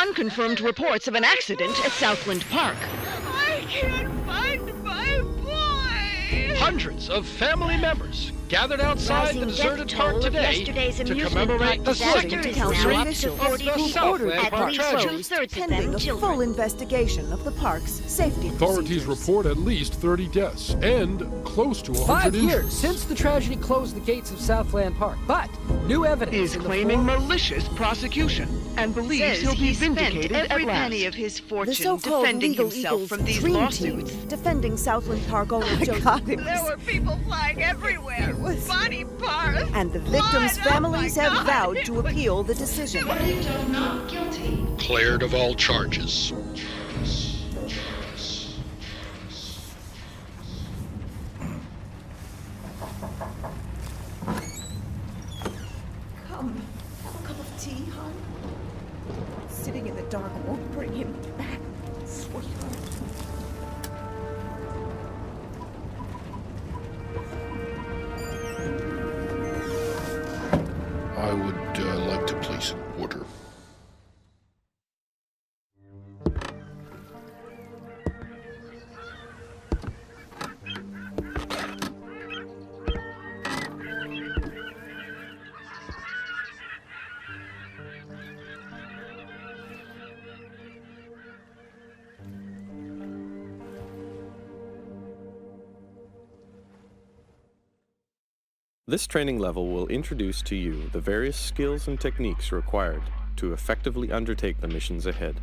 unconfirmed reports of an accident at Southland Park. I can't find my boy! Hundreds of family members gathered outside the deserted park today to commemorate the second anniversary of the Southland Park tragedy. Pending a full investigation of the park's safety Authorities report at least 30 deaths and close to 100 5 injuries. years since the tragedy closed the gates of Southland Park, but new evidence Is in the claiming form... malicious prosecution and believes he'll be vindicated every at last. penny of his The fortune so-called defending Legal himself Eagles from these dream lawsuits. team defending Southland Park owner Joseph. There were people flying everywhere. Body parts. And the victims' blood. families Oh my have God. vowed to appeal the decision. Not guilty. Cleared of all charges. Come, have a cup of tea, hon. Sitting in the dark won't bring him back, sweetheart. I would like to place an order. This training level will introduce to you the various skills and techniques required to effectively undertake the missions ahead.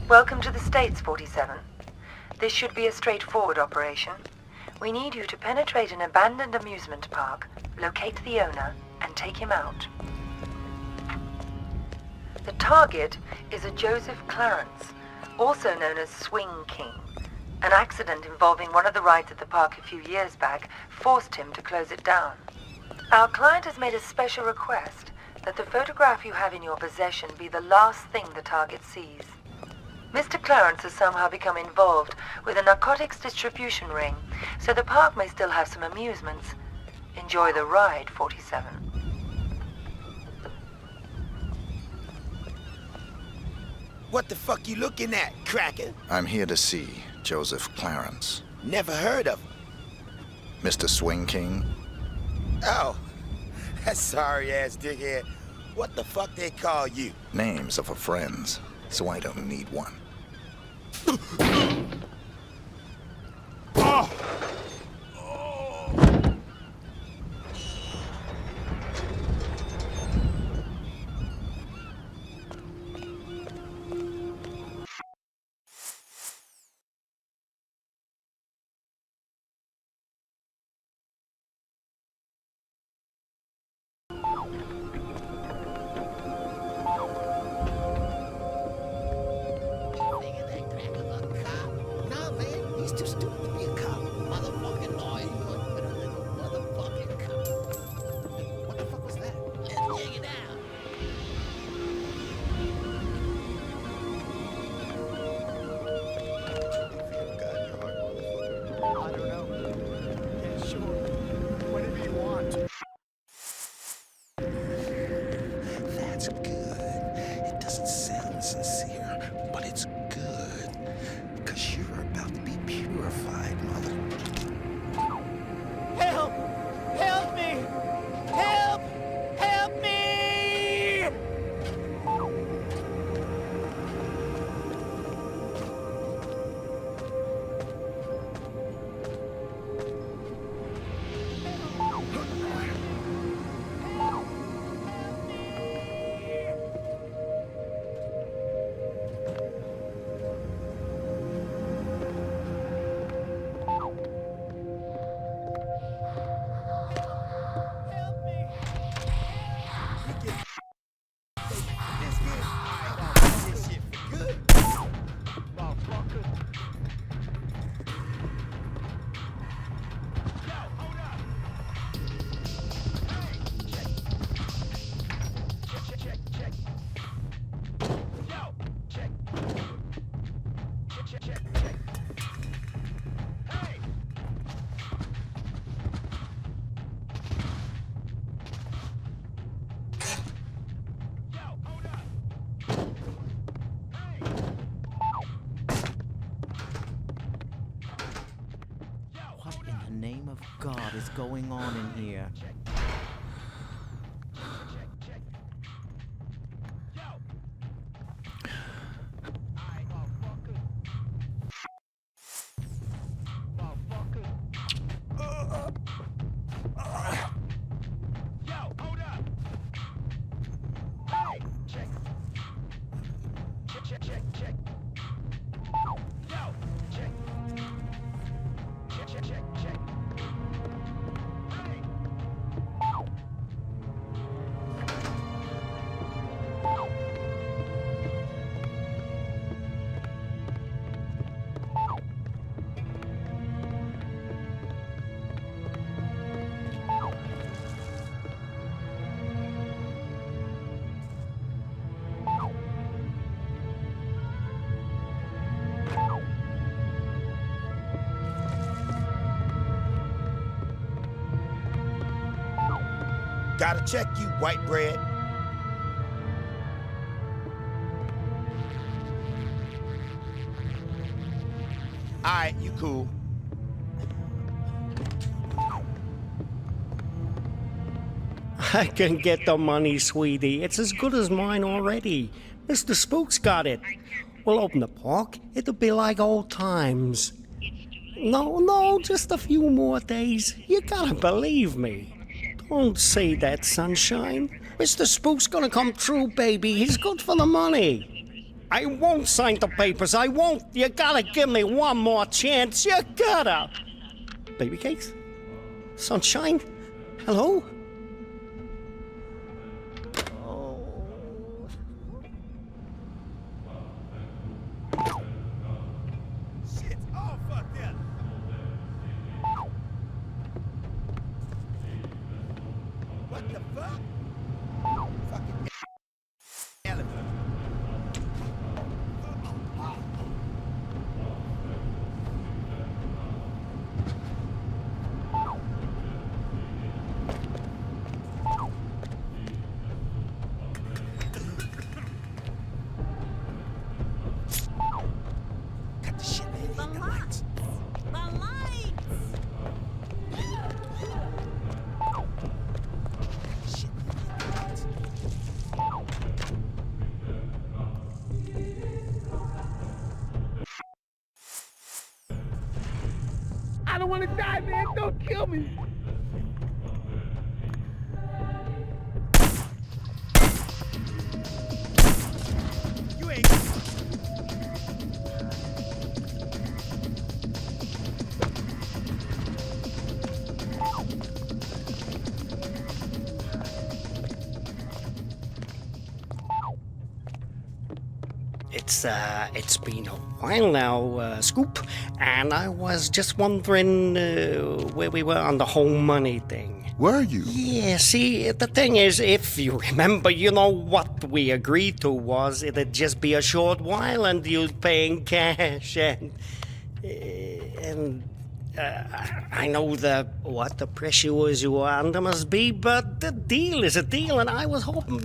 Welcome to the States, 47. This should be a straightforward operation. We need you to penetrate an abandoned amusement park, locate the owner, and take him out. The target is a Joseph Clarence, also known as Swing King. An accident involving one of the rides at the park a few years back forced him to close it down. Our client has made a special request that the photograph you have in your possession be the last thing the target sees. Mr. Clarence has somehow become involved with a narcotics distribution ring, so the park may still have some amusements. Enjoy the ride, 47. What the fuck you looking at, cracker? I'm here to see Joseph Clarence. Never heard of him. Mr. Swing King? Oh, that sorry-ass dickhead. What the fuck they call you? Names are for friends, so I don't need one. What in the name of God is going on in here? Gotta check you, white bread. Alright, you cool. I can get the money, sweetie. It's as good as mine already. Mr. Spook's got it. We'll open the park. It'll be like old times. No, just a few more days. You gotta believe me. Don't say that, sunshine. Mr. Spook's gonna come true, baby. He's good for the money. I won't sign the papers. I won't. You gotta give me one more chance. You gotta. Baby cakes? Sunshine? Hello? Shit's all fucked up. What the fuck? Fucking elephant. Cut the shit, man. Hit the lights. I don't want to die, man. Don't kill me. You ain't. It's been a while now, Scoop, and I was just wondering where we were on the whole money thing. Were you? Yeah, see, the thing is, if you remember, what we agreed to was it'd just be a short while and you'd pay in cash, and I know what the pressures you are under must be, but the deal is a deal, and I was hoping,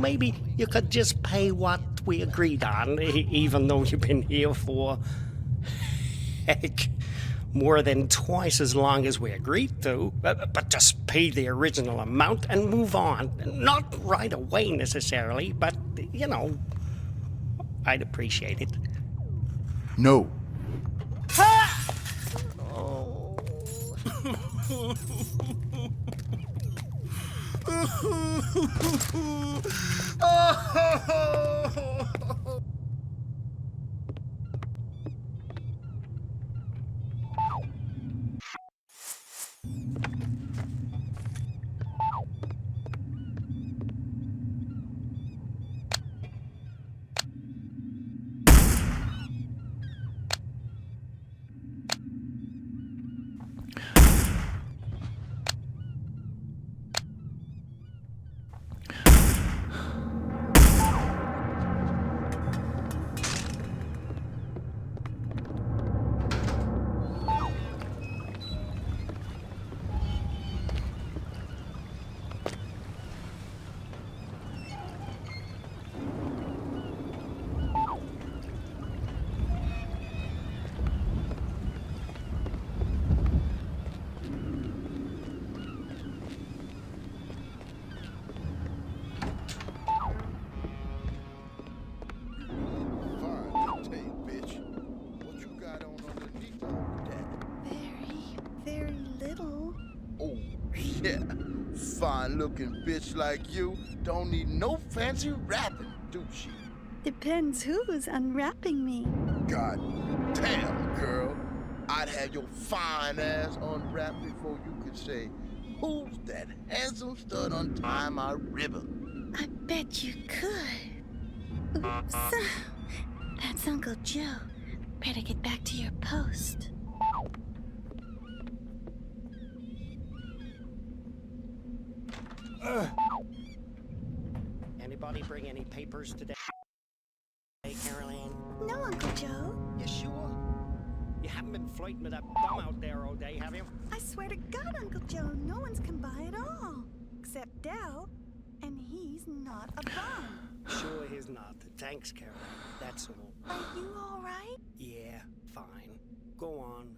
maybe you could just pay what we agreed on, even though you've been here for, heck, more than twice as long as we agreed to. But just pay the original amount and move on. Not right away necessarily, but, I'd appreciate it. No. fine-looking bitch like you don't need no fancy wrapping, do she? Depends who's unwrapping me. God damn, girl. I'd have your fine ass unwrapped before you could say, "Who's that handsome stud untying my ribbon?" I bet you could. Oops. That's Uncle Joe. Better get back to your post. Anybody bring any papers today? Hey, Caroline? No, Uncle Joe. You sure? You haven't been flirting with that bum out there all day, have you? I swear to God, Uncle Joe, no one's come by at all. Except Dell. And he's not a bum. Sure he's not. Thanks, Caroline. That's all. Are you all right? Yeah, fine. Go on.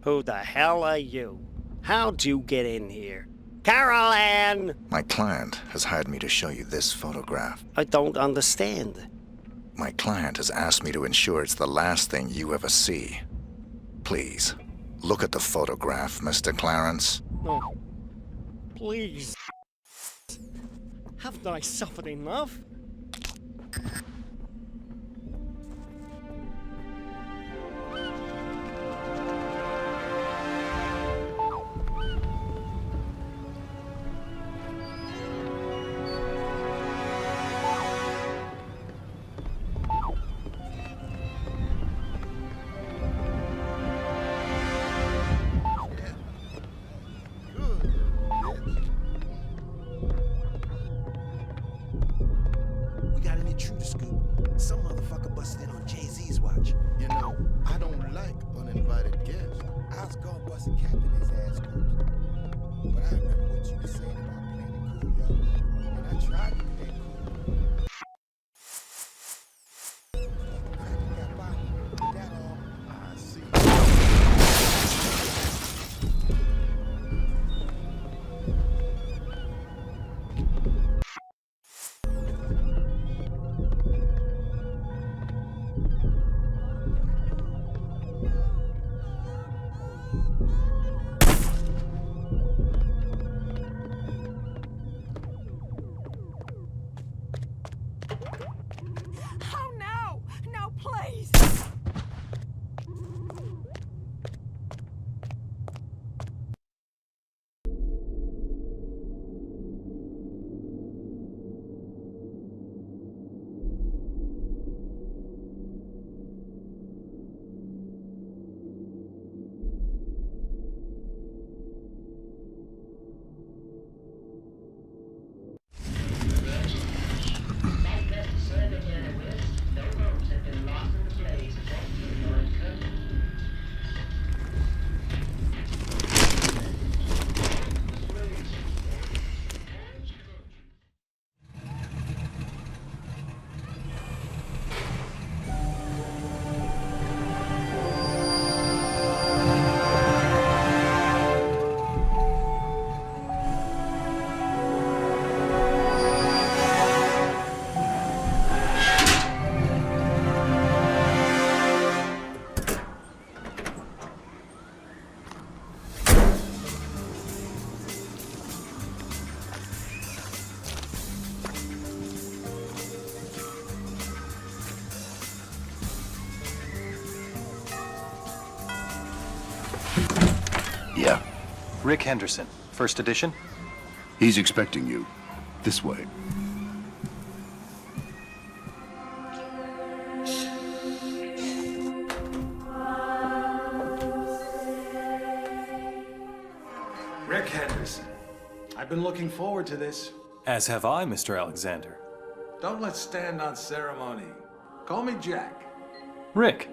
Who the hell are you? How'd you get in here? Caroline! My client has hired me to show you this photograph. I don't understand. My client has asked me to ensure it's the last thing you ever see. Please, look at the photograph, Mr. Clarence. No. Please. Haven't I suffered enough? Yeah. Rick Henderson, first edition? He's expecting you. This way. Rick Henderson. I've been looking forward to this. As have I, Mr. Alexander. Don't let's stand on ceremony. Call me Jack. Rick.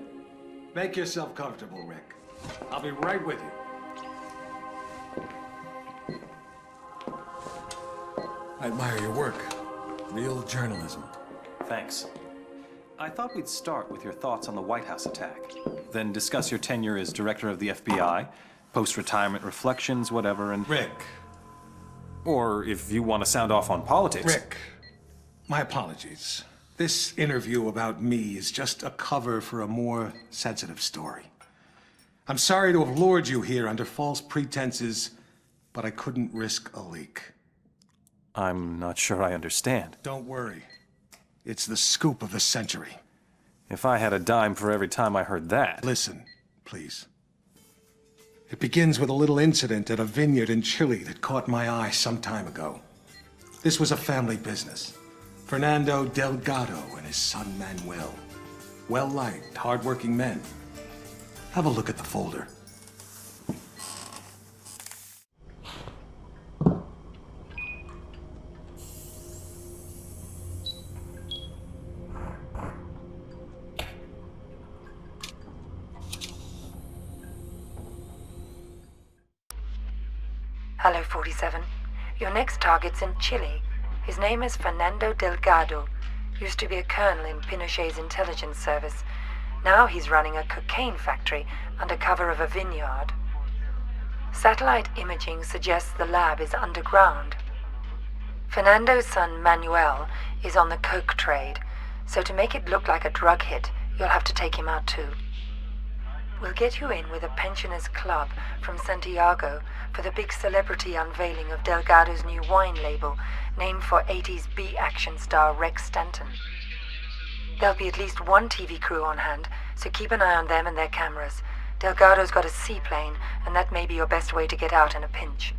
Make yourself comfortable, Rick. I'll be right with you. I admire your work. Real journalism. Thanks. I thought we'd start with your thoughts on the White House attack, then discuss your tenure as director of the FBI, post-retirement reflections, whatever, and... Rick. Or if you want to sound off on politics... Rick, my apologies. This interview about me is just a cover for a more sensitive story. I'm sorry to have lured you here under false pretenses, but I couldn't risk a leak. I'm not sure I understand. Don't worry. It's the scoop of the century. If I had a dime for every time I heard that... Listen, please. It begins with a little incident at a vineyard in Chile that caught my eye some time ago. This was a family business. Fernando Delgado and his son Manuel. Well-liked, hard-working men. Have a look at the folder. Hello, 47. Your next target's in Chile. His name is Fernando Delgado. Used to be a colonel in Pinochet's intelligence service. Now he's running a cocaine factory under cover of a vineyard. Satellite imaging suggests the lab is underground. Fernando's son Manuel is on the coke trade, so to make it look like a drug hit, you'll have to take him out too. We'll get you in with a pensioners club from Santiago for the big celebrity unveiling of Delgado's new wine label, named for 80s B-action star Rex Stanton. There'll be at least one TV crew on hand, so keep an eye on them and their cameras. Delgado's got a seaplane, and that may be your best way to get out in a pinch.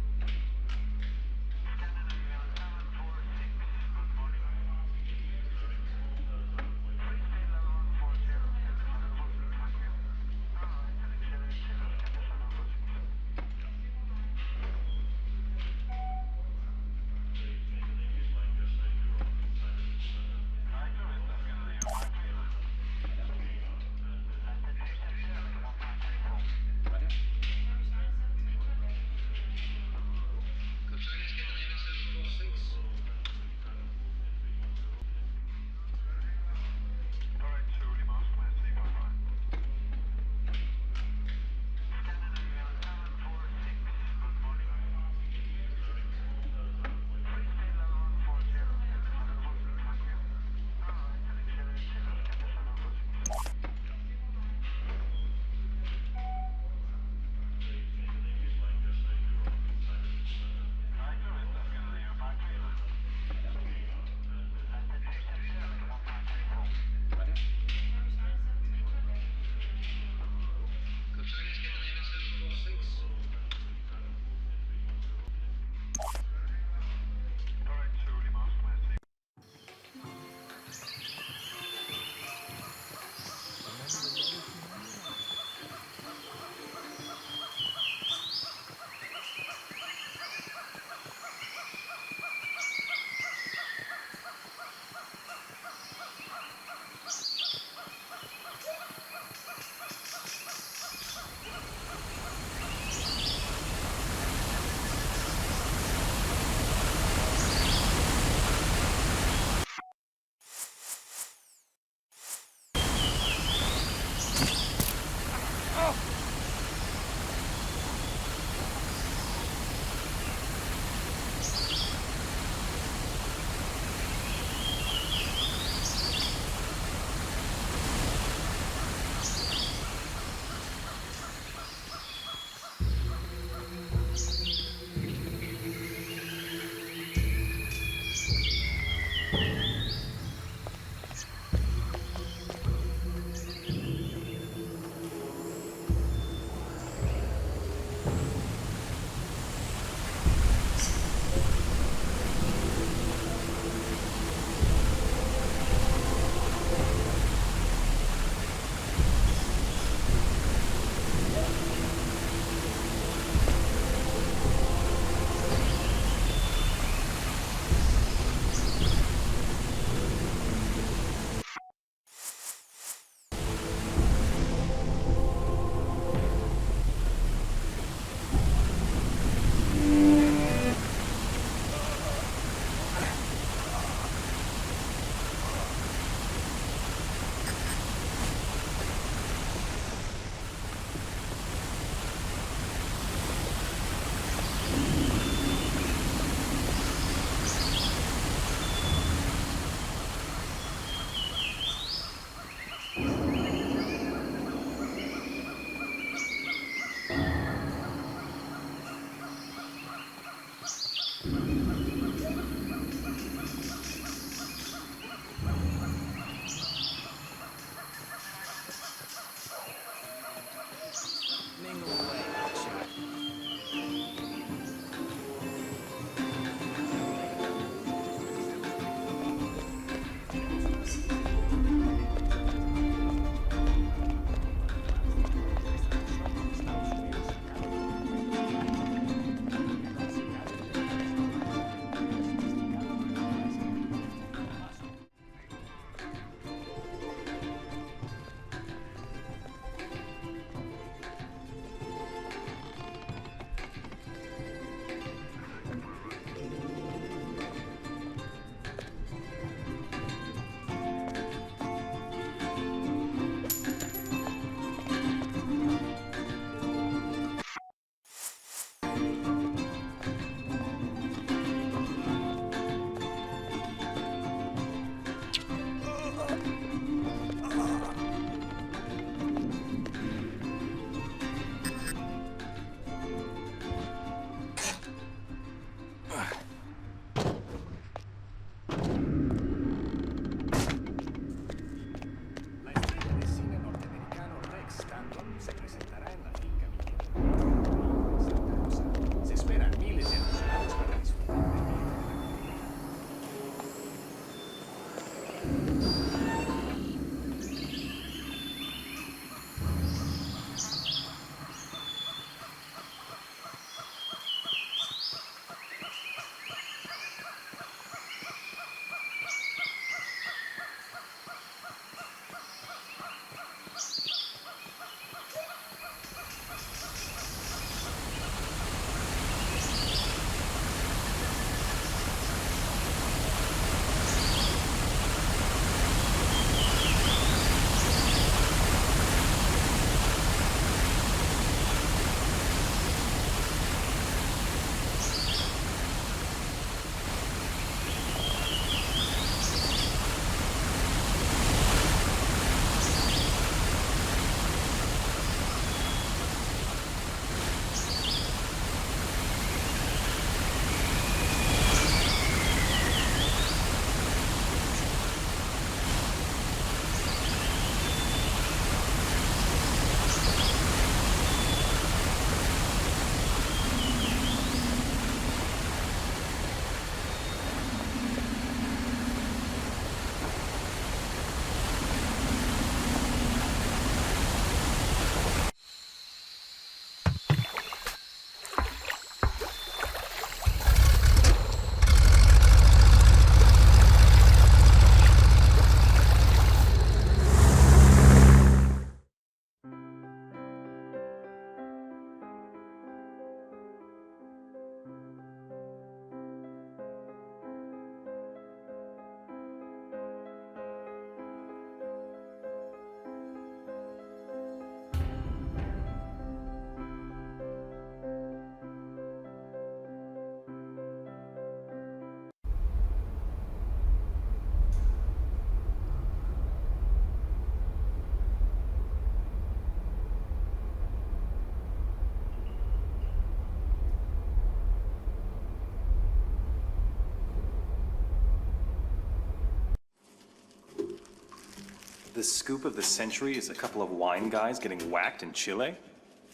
The scoop of the century is a couple of wine guys getting whacked in Chile?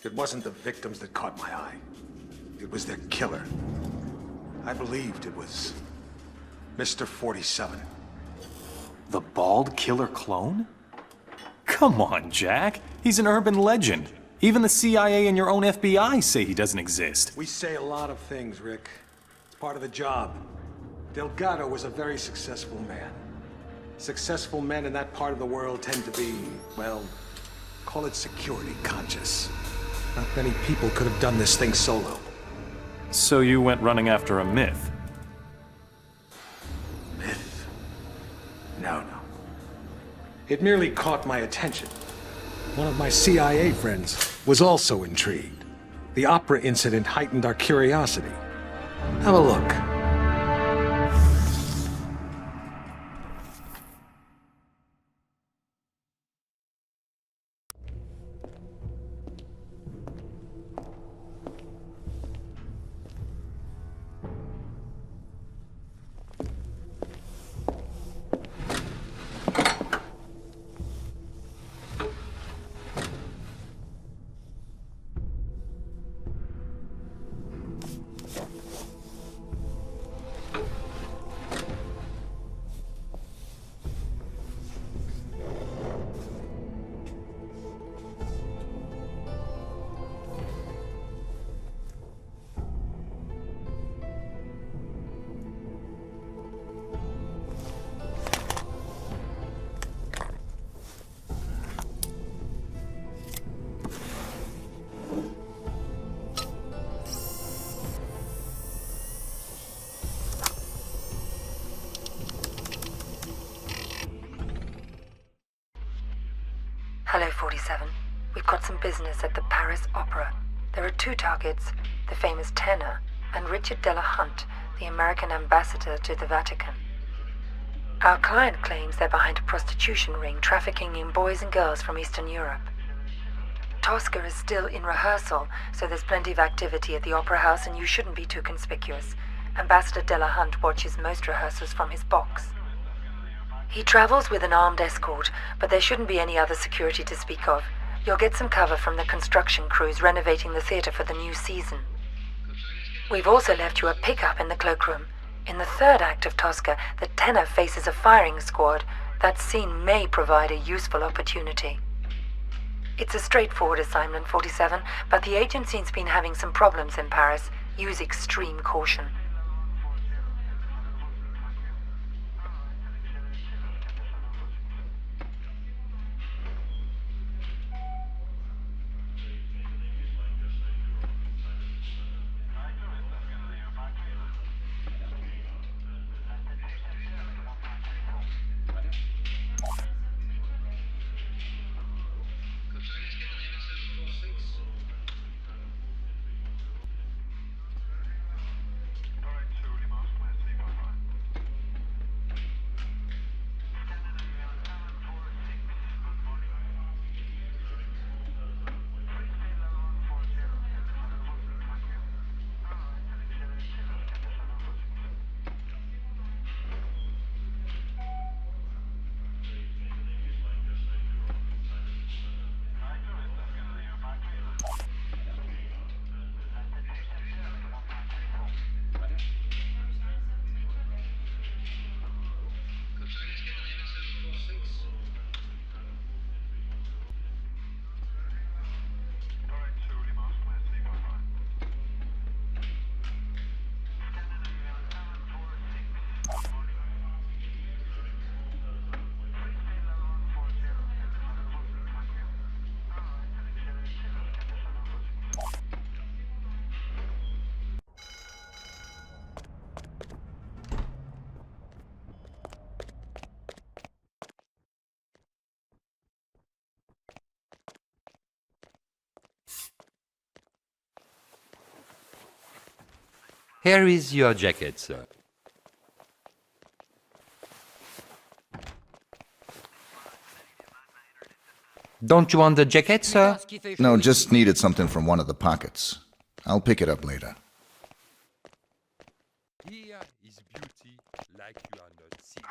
It wasn't the victims that caught my eye. It was their killer. I believed it was Mr. 47. The bald killer clone? Come on, Jack. He's an urban legend. Even the CIA and your own FBI say he doesn't exist. We say a lot of things, Rick. It's part of the job. Delgado was a very successful man. Successful men in that part of the world tend to be, well, call it security conscious. Not many people could have done this thing solo. So you went running after a myth? Myth? No. It merely caught my attention. One of my CIA friends was also intrigued. The opera incident heightened our curiosity. Have a look. Hello, 47. We've got some business at the Paris Opera. There are two targets, the famous tenor and Richard Delahunt, the American ambassador to the Vatican. Our client claims they're behind a prostitution ring trafficking in boys and girls from Eastern Europe. Tosca is still in rehearsal, so there's plenty of activity at the Opera House and you shouldn't be too conspicuous. Ambassador Delahunt watches most rehearsals from his box. He travels with an armed escort, but there shouldn't be any other security to speak of. You'll get some cover from the construction crews renovating the theater for the new season. We've also left you a pickup in the cloakroom. In the third act of Tosca, the tenor faces a firing squad. That scene may provide a useful opportunity. It's a straightforward assignment, 47, but the agency's been having some problems in Paris. Use extreme caution. Here is your jacket, sir. Don't you want the jacket, sir? No, just needed something from one of the pockets. I'll pick it up later. Here is beauty like you are not seeing.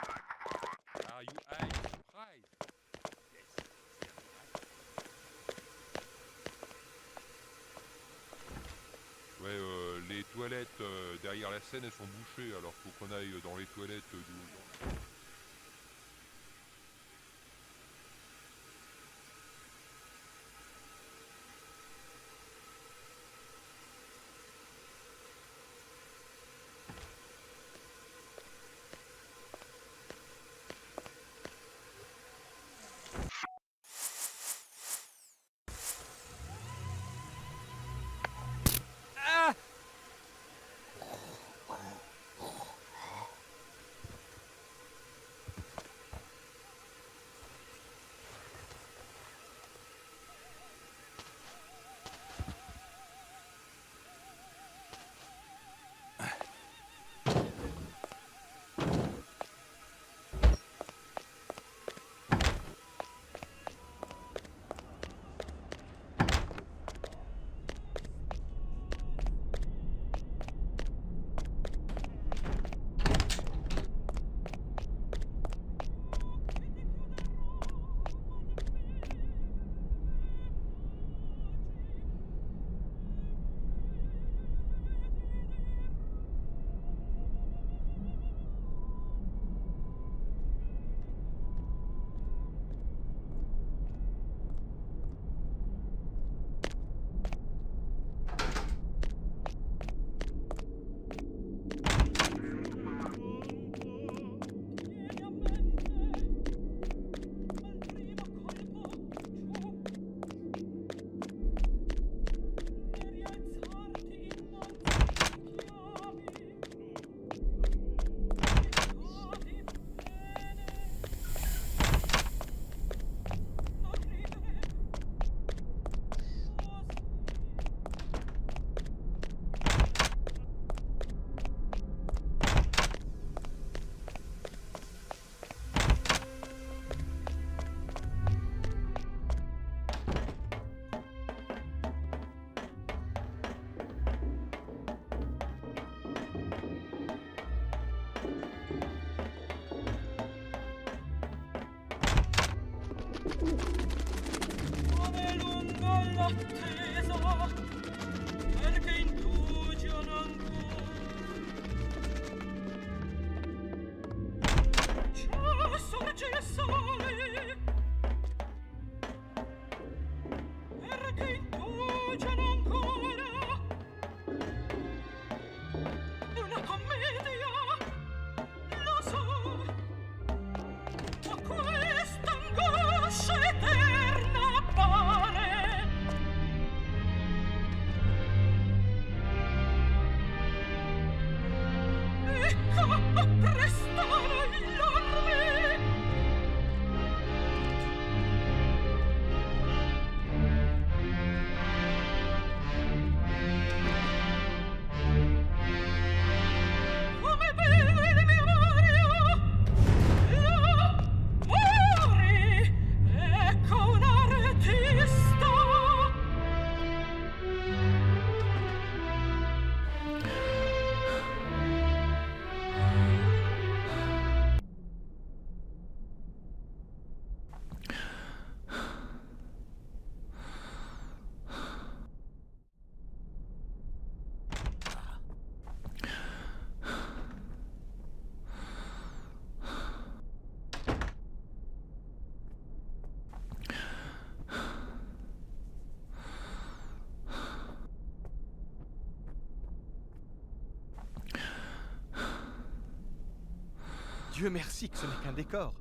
Are you eyes surprised? la scène, elles sont bouchées, alors faut qu'on aille dans les toilettes d'où... Dieu merci que ce n'est qu'un décor.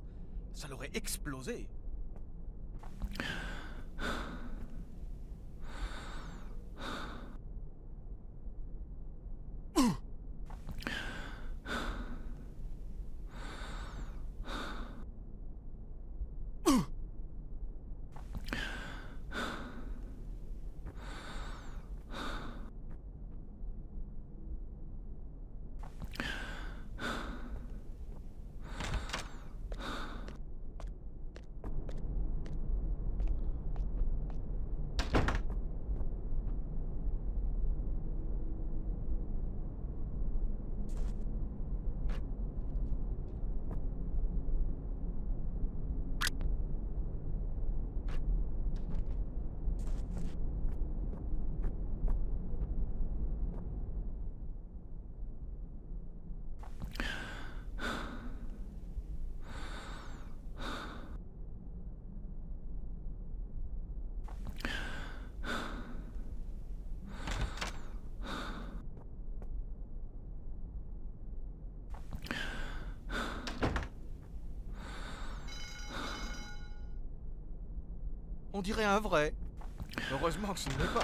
Ça l'aurait explosé. On dirait un vrai. Heureusement que ce ne l'est pas.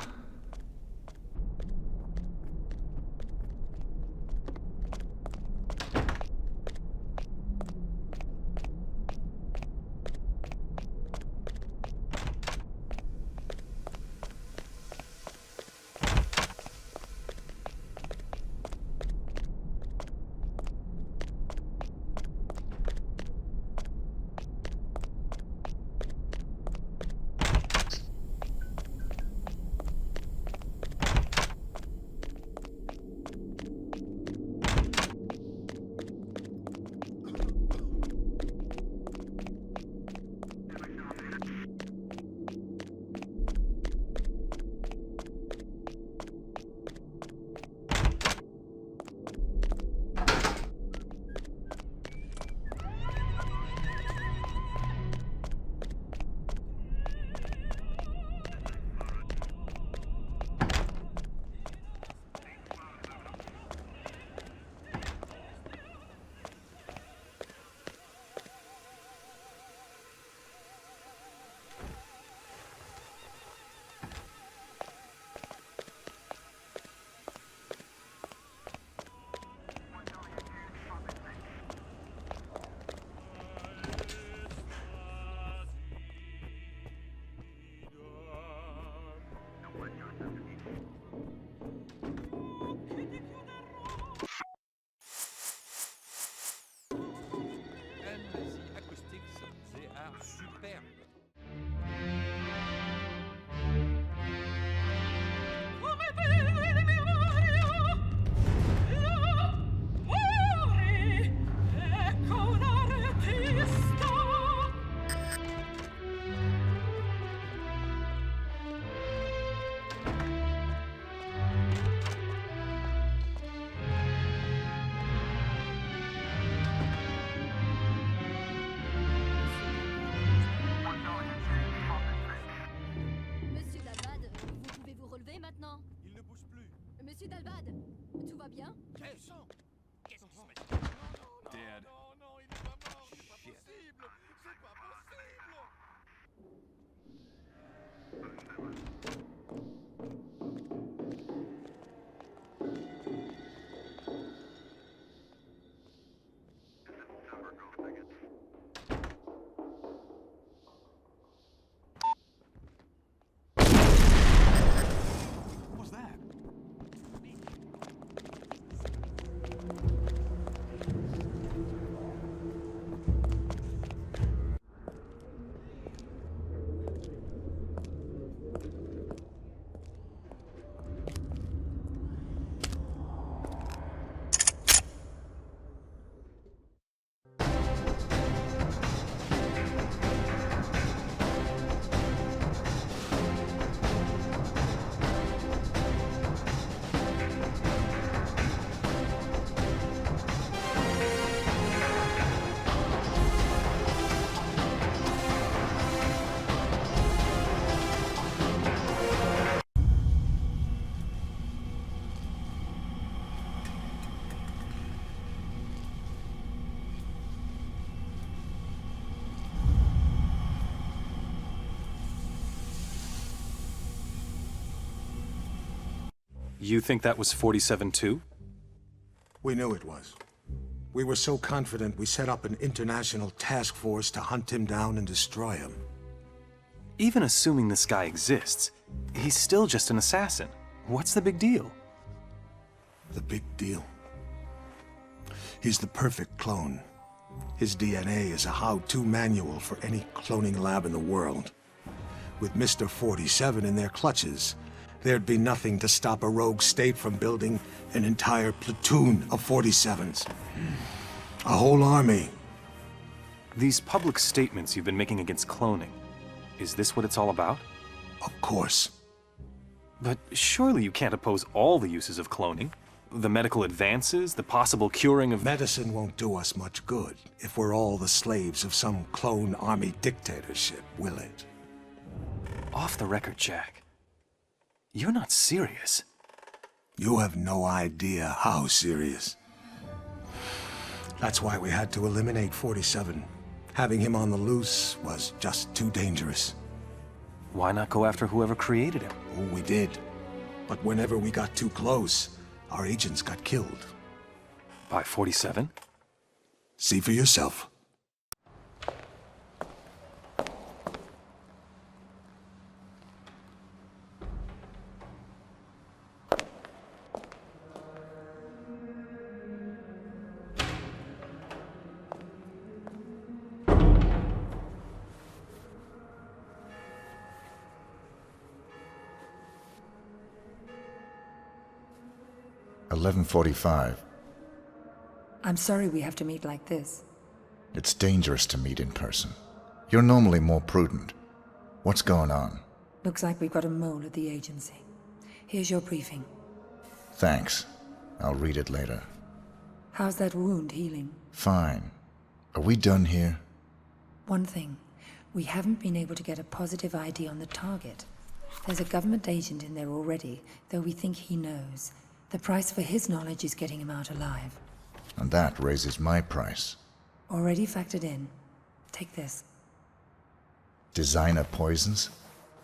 You think that was 47 too? We knew it was. We were so confident we set up an international task force to hunt him down and destroy him. Even assuming this guy exists, he's still just an assassin. What's the big deal? The big deal? He's the perfect clone. His DNA is a how-to manual for any cloning lab in the world. With Mr. 47 in their clutches, there'd be nothing to stop a rogue state from building an entire platoon of 47s. A whole army. These public statements you've been making against cloning, is this what it's all about? Of course. But surely you can't oppose all the uses of cloning. The medical advances, the possible curing of... Medicine won't do us much good if we're all the slaves of some clone army dictatorship, will it? Off the record, Jack. You're not serious. You have no idea how serious. That's why we had to eliminate 47. Having him on the loose was just too dangerous. Why not go after whoever created him? Oh, we did. But whenever we got too close, our agents got killed. By 47? See for yourself. $11:45. I'm sorry we have to meet like this. It's dangerous to meet in person. You're normally more prudent. What's going on? Looks like we've got a mole at the agency. Here's your briefing. Thanks. I'll read it later. How's that wound healing? Fine. Are we done here? One thing. We haven't been able to get a positive ID on the target. There's a government agent in there already, though we think he knows. The price for his knowledge is getting him out alive. And that raises my price. Already factored in. Take this. Designer poisons?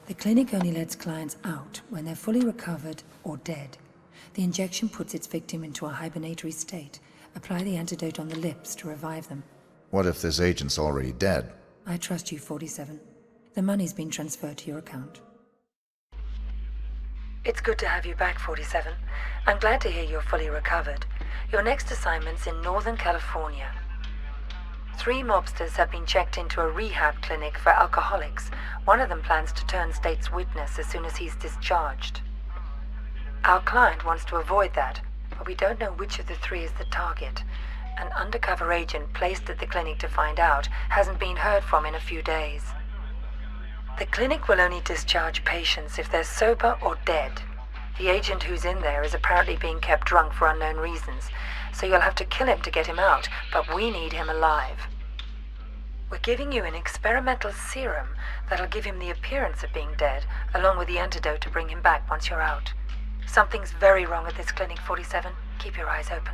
The clinic only lets clients out when they're fully recovered or dead. The injection puts its victim into a hibernatory state. Apply the antidote on the lips to revive them. What if this agent's already dead? I trust you, 47. The money's been transferred to your account. It's good to have you back, 47. I'm glad to hear you're fully recovered. Your next assignment's in Northern California. 3 mobsters have been checked into a rehab clinic for alcoholics. One of them plans to turn state's witness as soon as he's discharged. Our client wants to avoid that, but we don't know which of the 3 is the target. An undercover agent placed at the clinic to find out hasn't been heard from in a few days. The clinic will only discharge patients if they're sober or dead. The agent who's in there is apparently being kept drunk for unknown reasons, so you'll have to kill him to get him out, but we need him alive. We're giving you an experimental serum that'll give him the appearance of being dead, along with the antidote to bring him back once you're out. Something's very wrong at this clinic, 47. Keep your eyes open.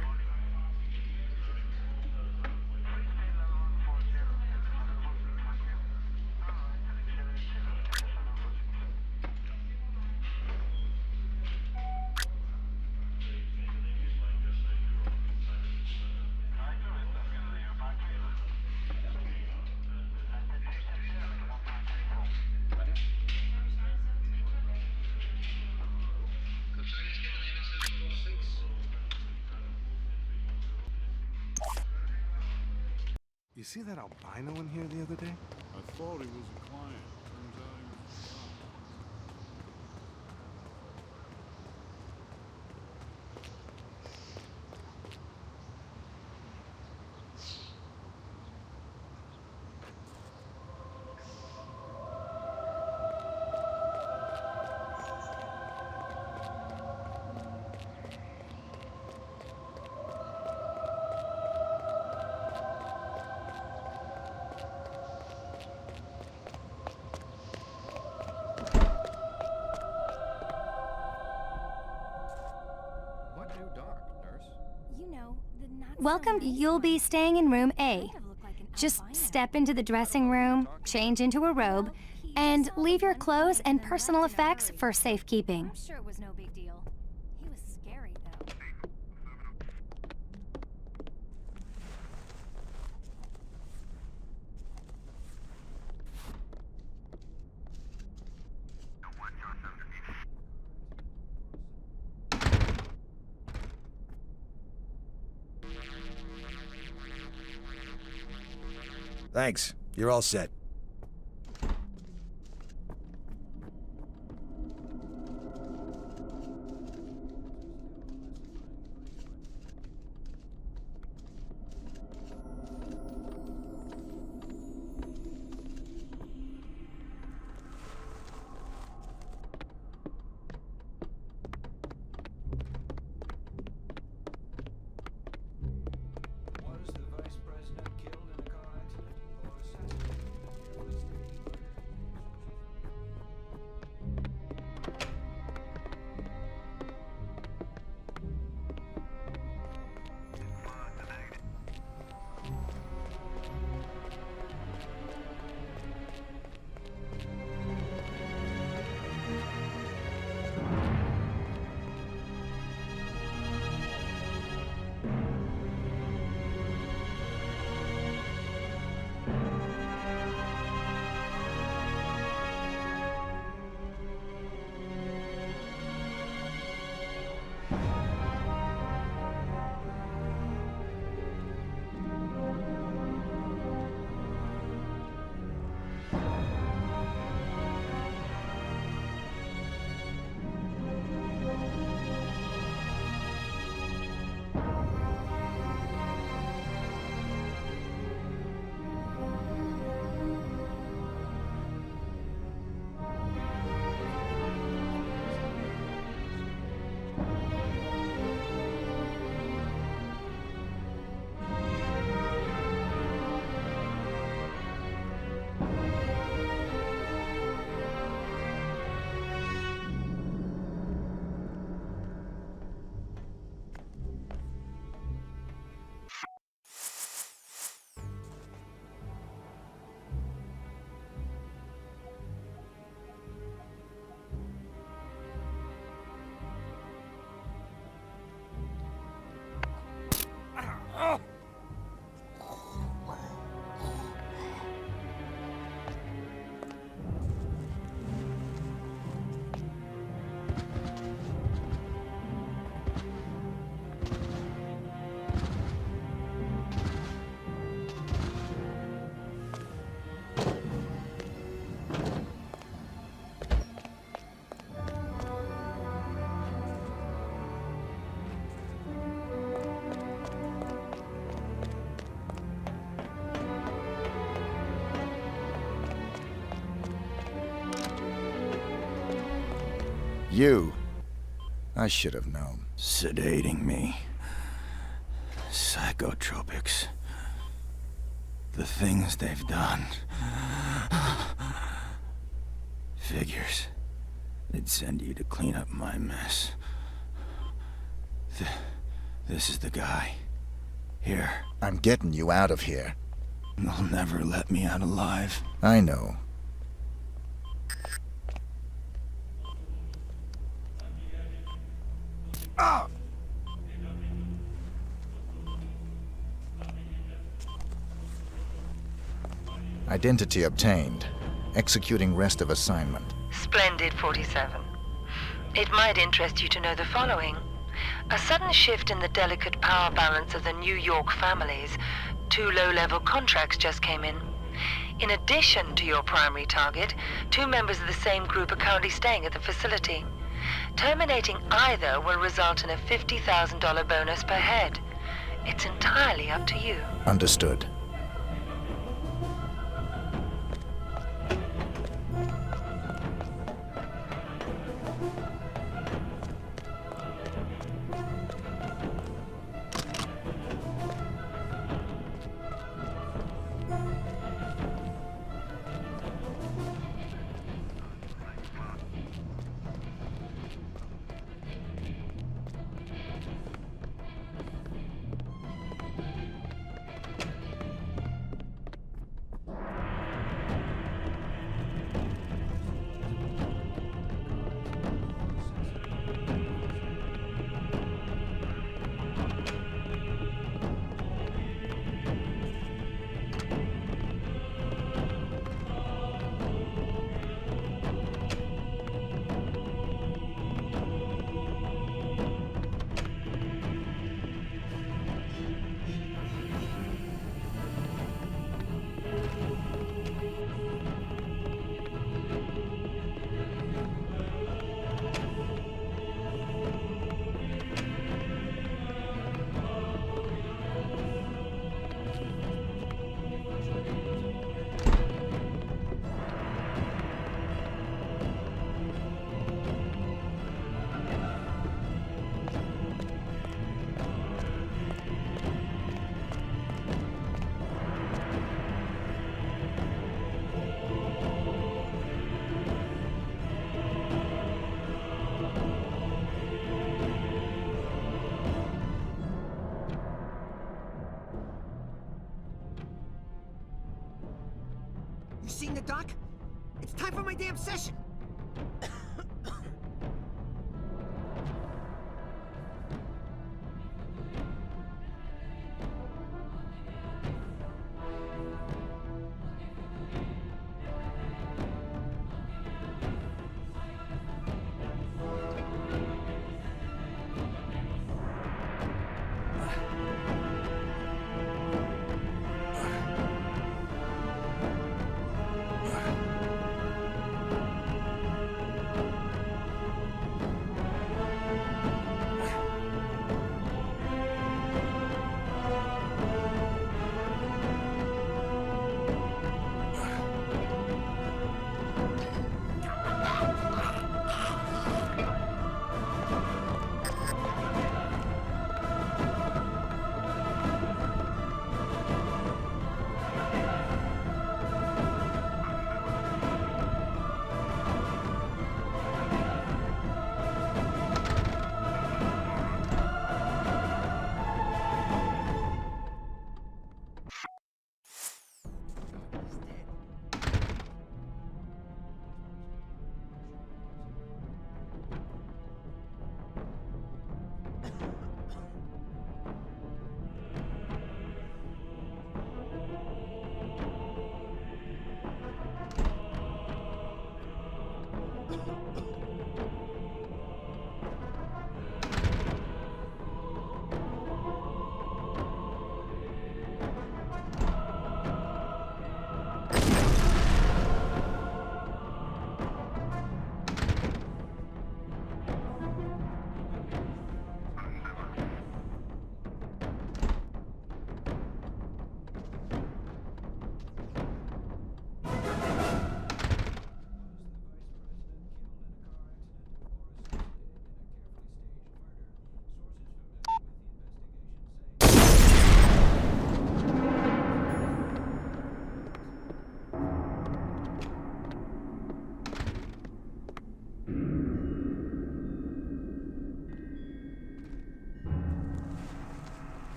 You see that albino in here the other day? I thought he was a client. Turns out he was a cop. Welcome. You'll be staying in room A. Just step into the dressing room, change into a robe, and leave your clothes and personal effects for safekeeping. I'm sure it was no big deal. He was scary, though. Thanks. You're all set. You. I should have known. Sedating me. Psychotropics. The things they've done. Figures. They'd send you to clean up my mess. This is the guy. Here. I'm getting you out of here. They'll never let me out alive. I know. Ah! Identity obtained. Executing rest of assignment. Splendid, 47. It might interest you to know the following. A sudden shift in the delicate power balance of the New York families. 2 low-level contracts just came in. In addition to your primary target, 2 members of the same group are currently staying at the facility. Terminating either will result in a $50,000 bonus per head. It's entirely up to you. Understood. Seen the doc? It's time for my damn session!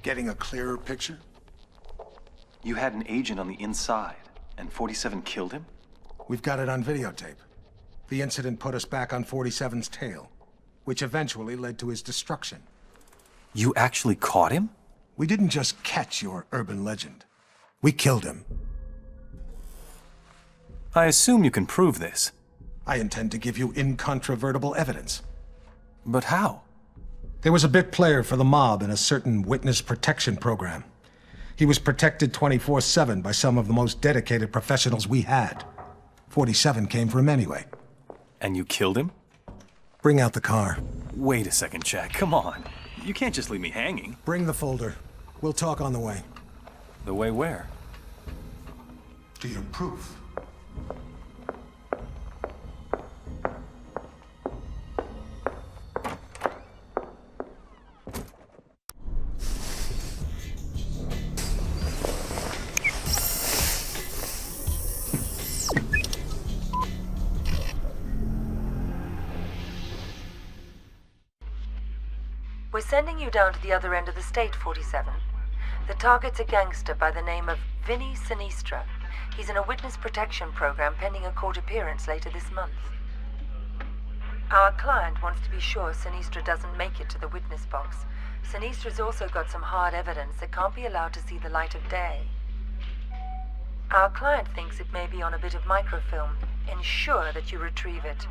Getting a clearer picture? You had an agent on the inside, and 47 killed him? We've got it on videotape. The incident put us back on 47's tail, which eventually led to his destruction. You actually caught him? We didn't just catch your urban legend. We killed him. I assume you can prove this. I intend to give you incontrovertible evidence. But how? There was a bit player for the mob in a certain witness protection program. He was protected 24/7 by some of the most dedicated professionals we had. 47 came for him anyway. And you killed him? Bring out the car. Wait a second, Jack. Come on. You can't just leave me hanging. Bring the folder. We'll talk on the way. The way where? To your proof. We're sending you down to the other end of the state, 47. The target's a gangster by the name of Vinny Sinistra. He's in a witness protection program pending a court appearance later this month. Our client wants to be sure Sinistra doesn't make it to the witness box. Sinistra's also got some hard evidence that can't be allowed to see the light of day. Our client thinks it may be on a bit of microfilm. Ensure that you retrieve it.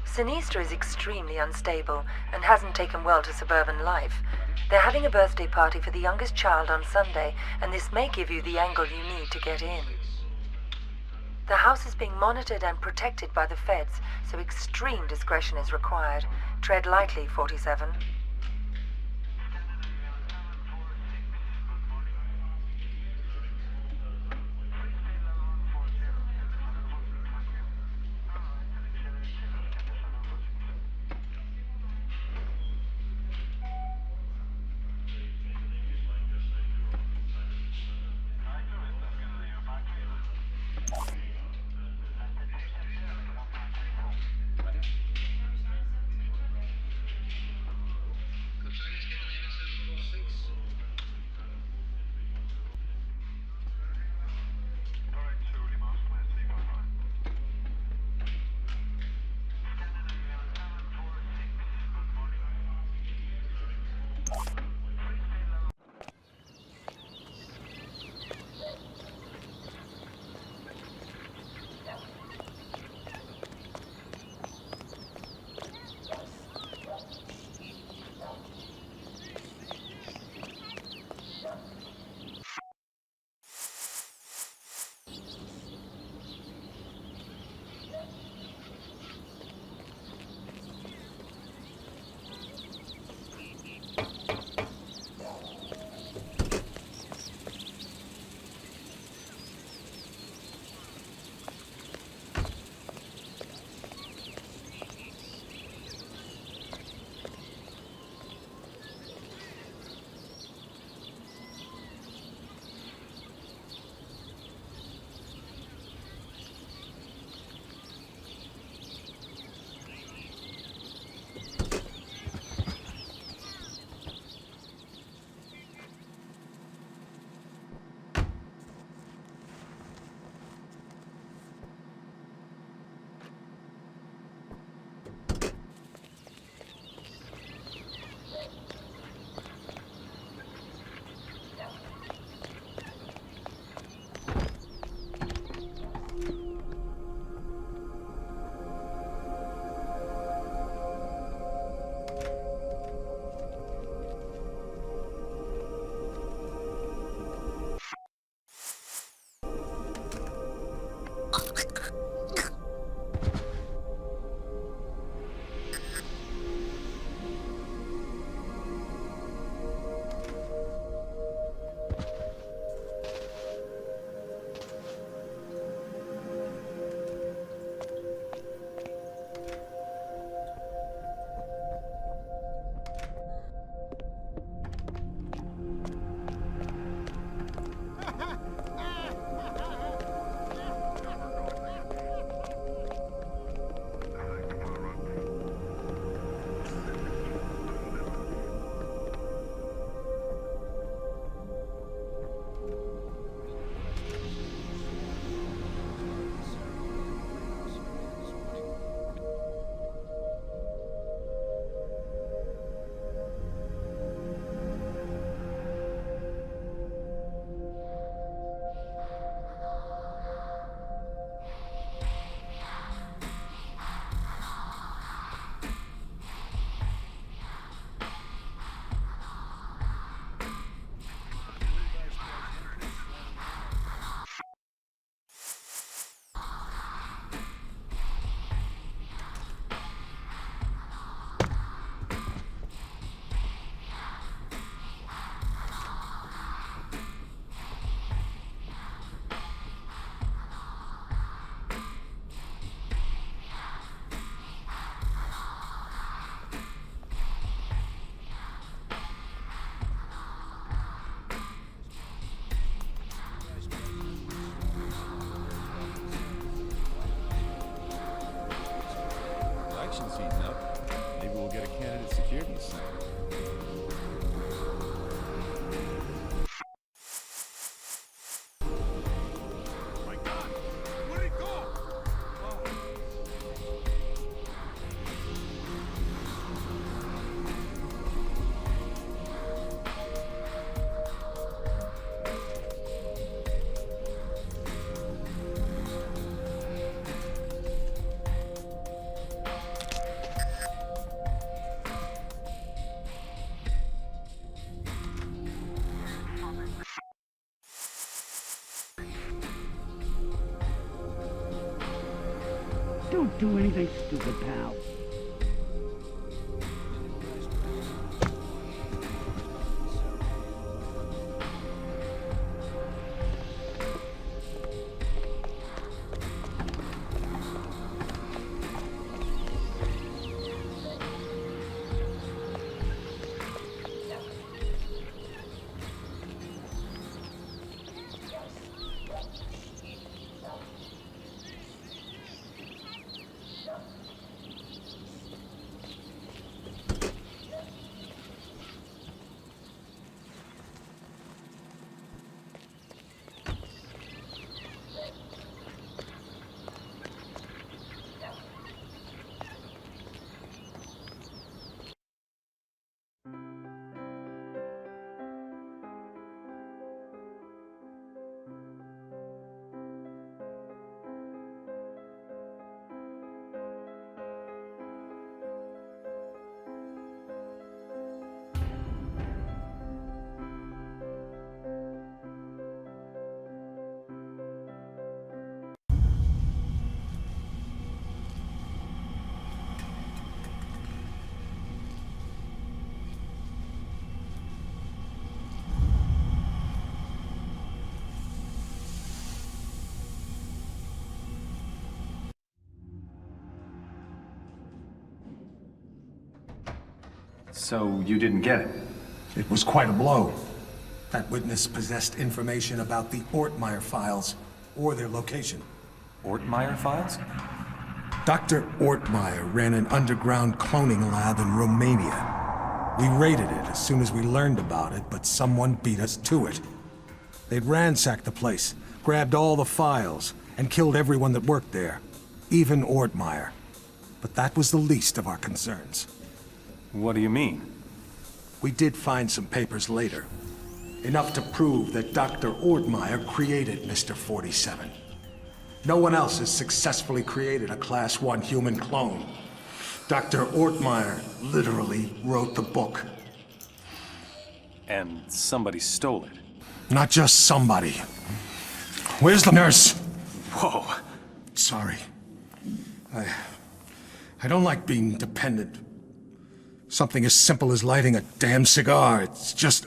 Sinistra is extremely unstable and hasn't taken well to suburban life. They're having a birthday party for the youngest child on Sunday, and this may give you the angle you need to get in. The house is being monitored and protected by the feds, so extreme discretion is required. Tread lightly, 47. election season up. Maybe we'll get a candidate security assignment. Don't do anything stupid, pal. So you didn't get it? It was quite a blow. That witness possessed information about the Ortmeyer files, or their location. Ortmeyer files? Dr. Ortmeyer ran an underground cloning lab in Romania. We raided it as soon as we learned about it, but someone beat us to it. They'd ransacked the place, grabbed all the files, and killed everyone that worked there, even Ortmeyer. But that was the least of our concerns. What do you mean? We did find some papers later. Enough to prove that Dr. Ortmeyer created Mr. 47. No one else has successfully created a Class 1 human clone. Dr. Ortmeyer literally wrote the book. And somebody stole it. Not just somebody. Where's the nurse? Whoa. Sorry. I don't like being dependent. Something as simple as lighting a damn cigar, it's just...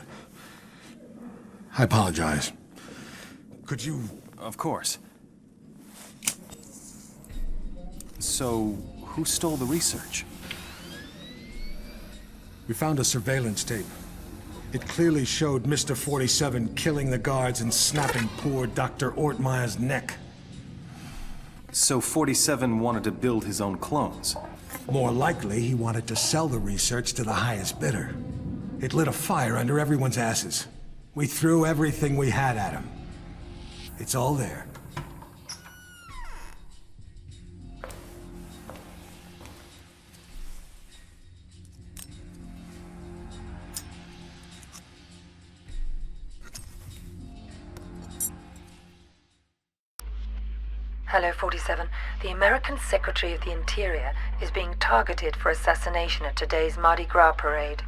I apologize. Could you... Of course. So, who stole the research? We found a surveillance tape. It clearly showed Mr. 47 killing the guards and snapping poor Dr. Ortmeyer's neck. So 47 wanted to build his own clones? More likely, he wanted to sell the research to the highest bidder. It lit a fire under everyone's asses. We threw everything we had at him. It's all there. Hello, 47. The American Secretary of the Interior is being targeted for assassination at today's Mardi Gras parade.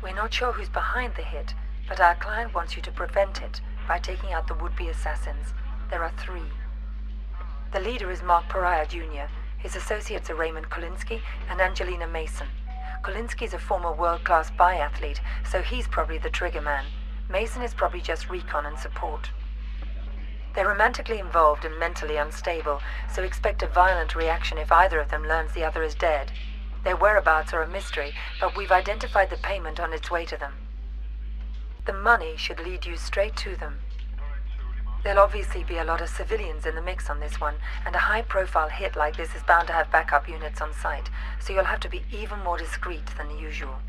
We're not sure who's behind the hit, but our client wants you to prevent it by taking out the would-be assassins. There are 3. The leader is Mark Pariah, Jr. His associates are Raymond Kolinsky and Angelina Mason. Kolinsky's a former world-class biathlete, so he's probably the trigger man. Mason is probably just recon and support. They're romantically involved and mentally unstable, so expect a violent reaction if either of them learns the other is dead. Their whereabouts are a mystery, but we've identified the payment on its way to them. The money should lead you straight to them. There'll obviously be a lot of civilians in the mix on this one, and a high-profile hit like this is bound to have backup units on site, so you'll have to be even more discreet than usual.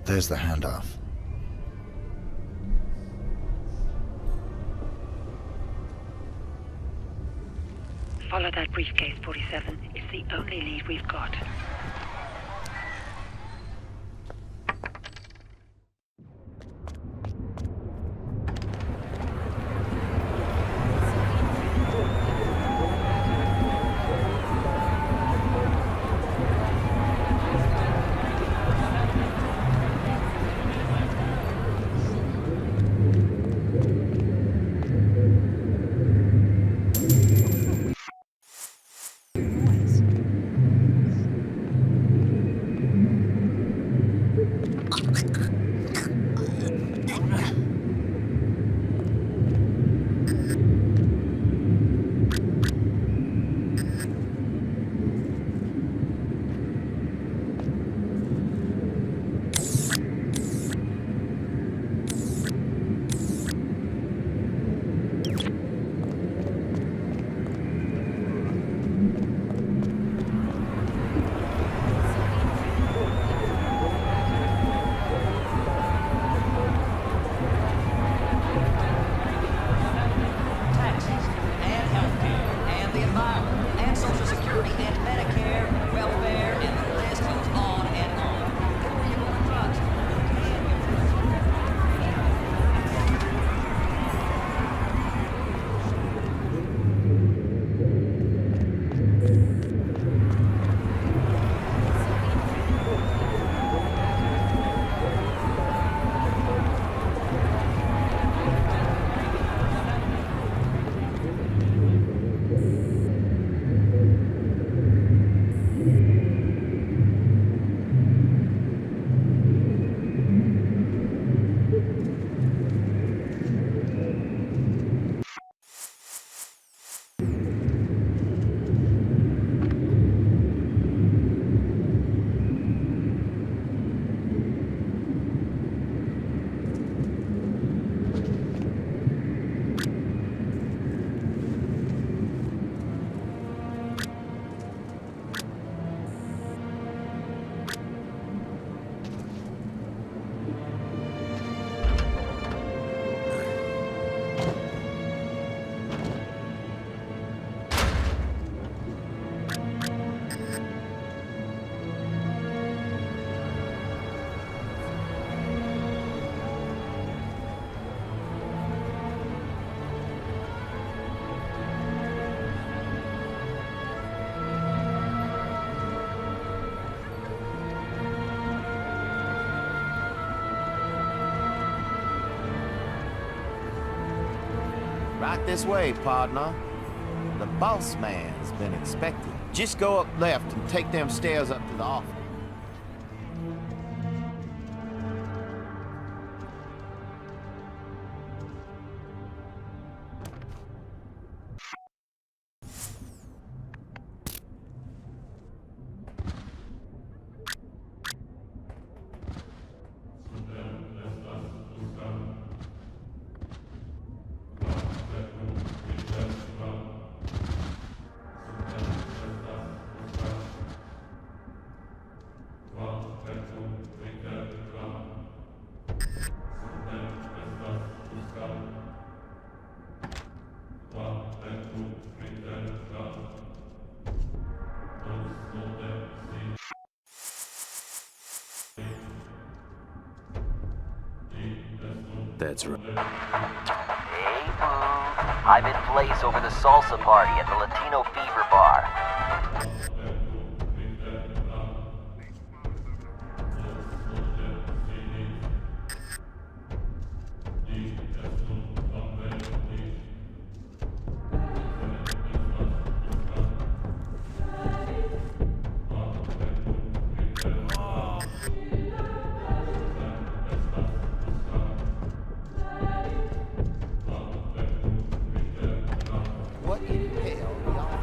There's the handoff. Follow that briefcase, 47. It's the only lead we've got. Right this way, partner. The boss man's been expecting. Just go up left and take them stairs up to the office. That's right. Hey, boo. I'm in place over the salsa party at the Latino Fever Bar. What in hell y'all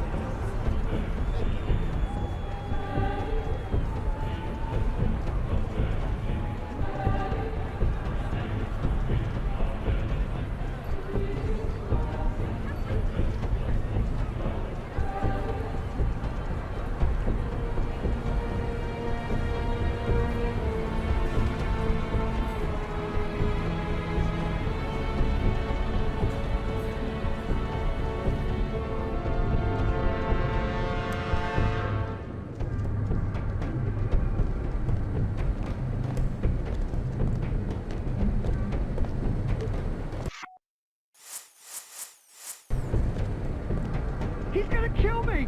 He's gonna kill me!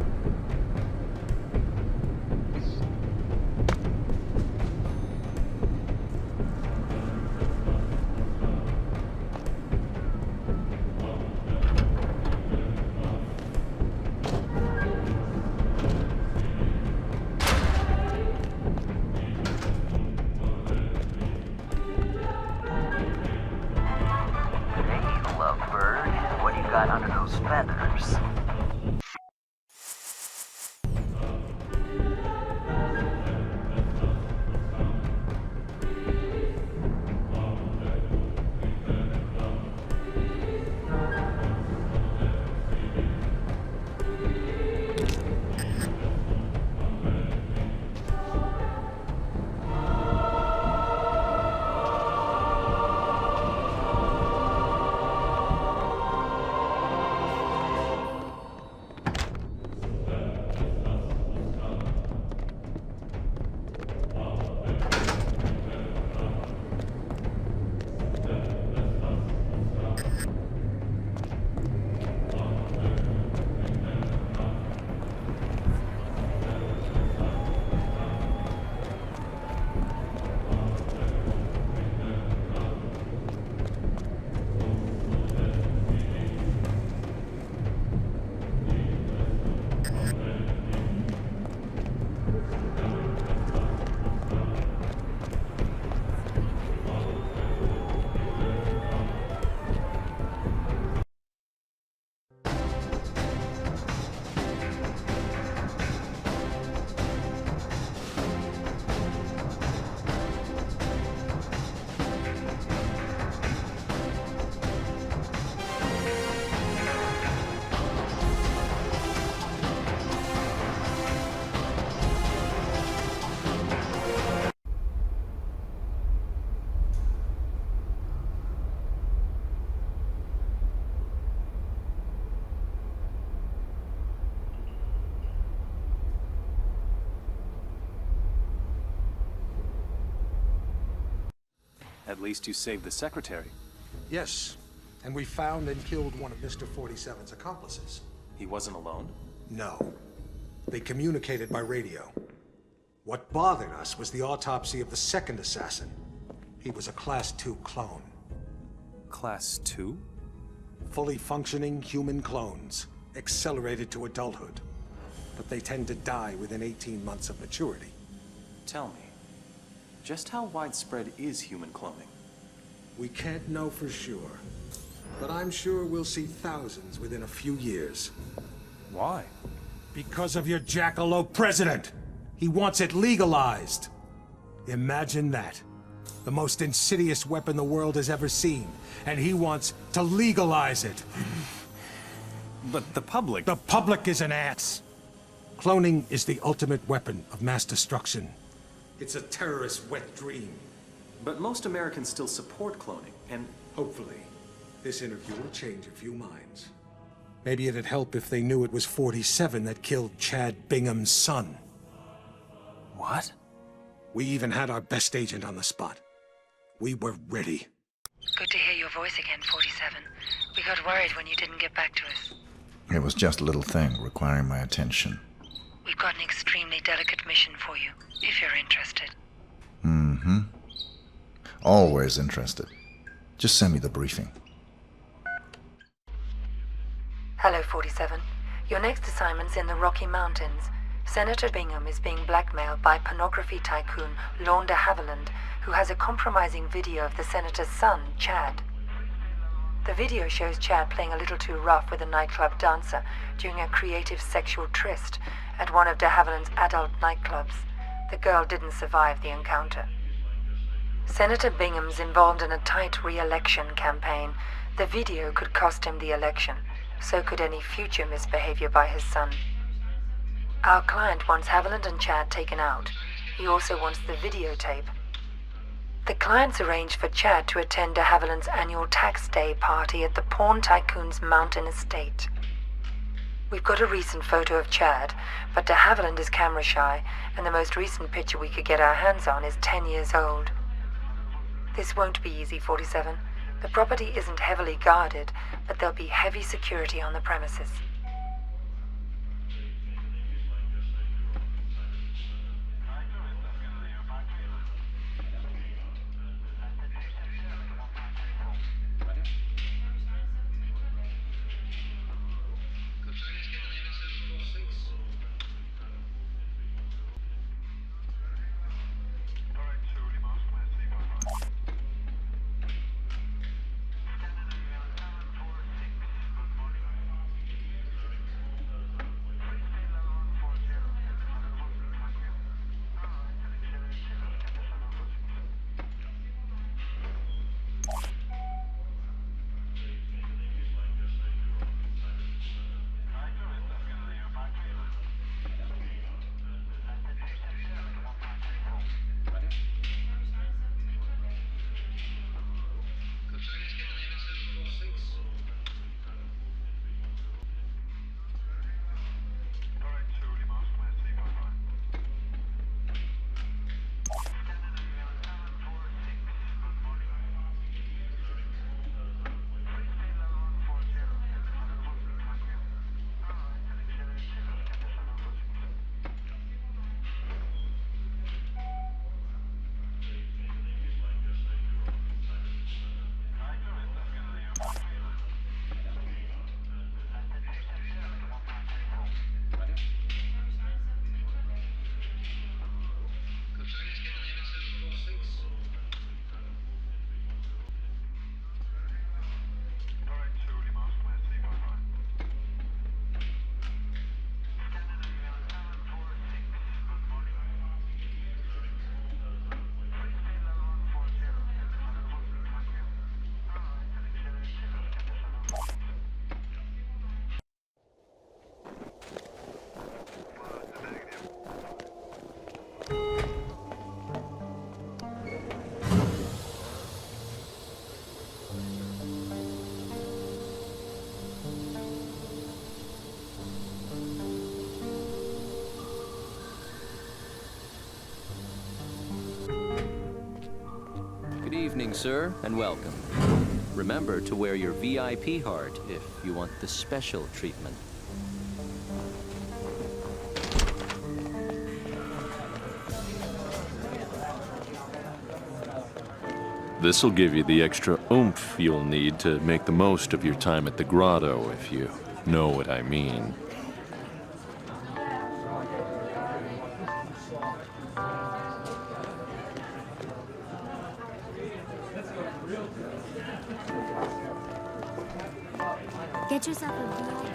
Hey, lovebird. What do you got under those feathers? At least you saved the secretary. Yes, and we found and killed one of Mr. 47's accomplices. He wasn't alone? No. They communicated by radio. What bothered us was the autopsy of the second assassin. He was a Class 2 clone. Class 2? Fully functioning human clones, accelerated to adulthood. But they tend to die within 18 months of maturity. Tell me, just how widespread is human cloning? We can't know for sure, but I'm sure we'll see thousands within a few years. Why? Because of your jackalope president! He wants it legalized! Imagine that. The most insidious weapon the world has ever seen, and he wants to legalize it. But the public... The public is an ass! Cloning is the ultimate weapon of mass destruction. It's a terrorist's wet dream. But most Americans still support cloning, and... Hopefully, this interview will change a few minds. Maybe it'd help if they knew it was 47 that killed Chad Bingham's son. What? We even had our best agent on the spot. We were ready. Good to hear your voice again, 47. We got worried when you didn't get back to us. It was just a little thing requiring my attention. We've got an extremely delicate mission for you, if you're interested. Mm-hmm. Always interested. Just send me the briefing. Hello, 47. Your next assignment's in the Rocky Mountains. Senator Bingham is being blackmailed by pornography tycoon Lorne de Havilland, who has a compromising video of the senator's son, Chad. The video shows Chad playing a little too rough with a nightclub dancer during a creative sexual tryst at one of de Havilland's adult nightclubs. The girl didn't survive the encounter. Senator Bingham's involved in a tight re-election campaign. The video could cost him the election. So could any future misbehavior by his son. Our client wants Haviland and Chad taken out. He also wants the videotape. The client's arranged for Chad to attend de Havilland's annual tax day party at the porn tycoon's mountain estate. We've got a recent photo of Chad, but de Havilland is camera shy, and the most recent picture we could get our hands on is 10 years old. This won't be easy, 47. The property isn't heavily guarded, but there'll be heavy security on the premises. evening, sir, and welcome. Remember to wear your VIP heart if you want the special treatment. This'll give you the extra oomph you'll need to make the most of your time at the grotto, if you know what I mean. Get yourself a VIP.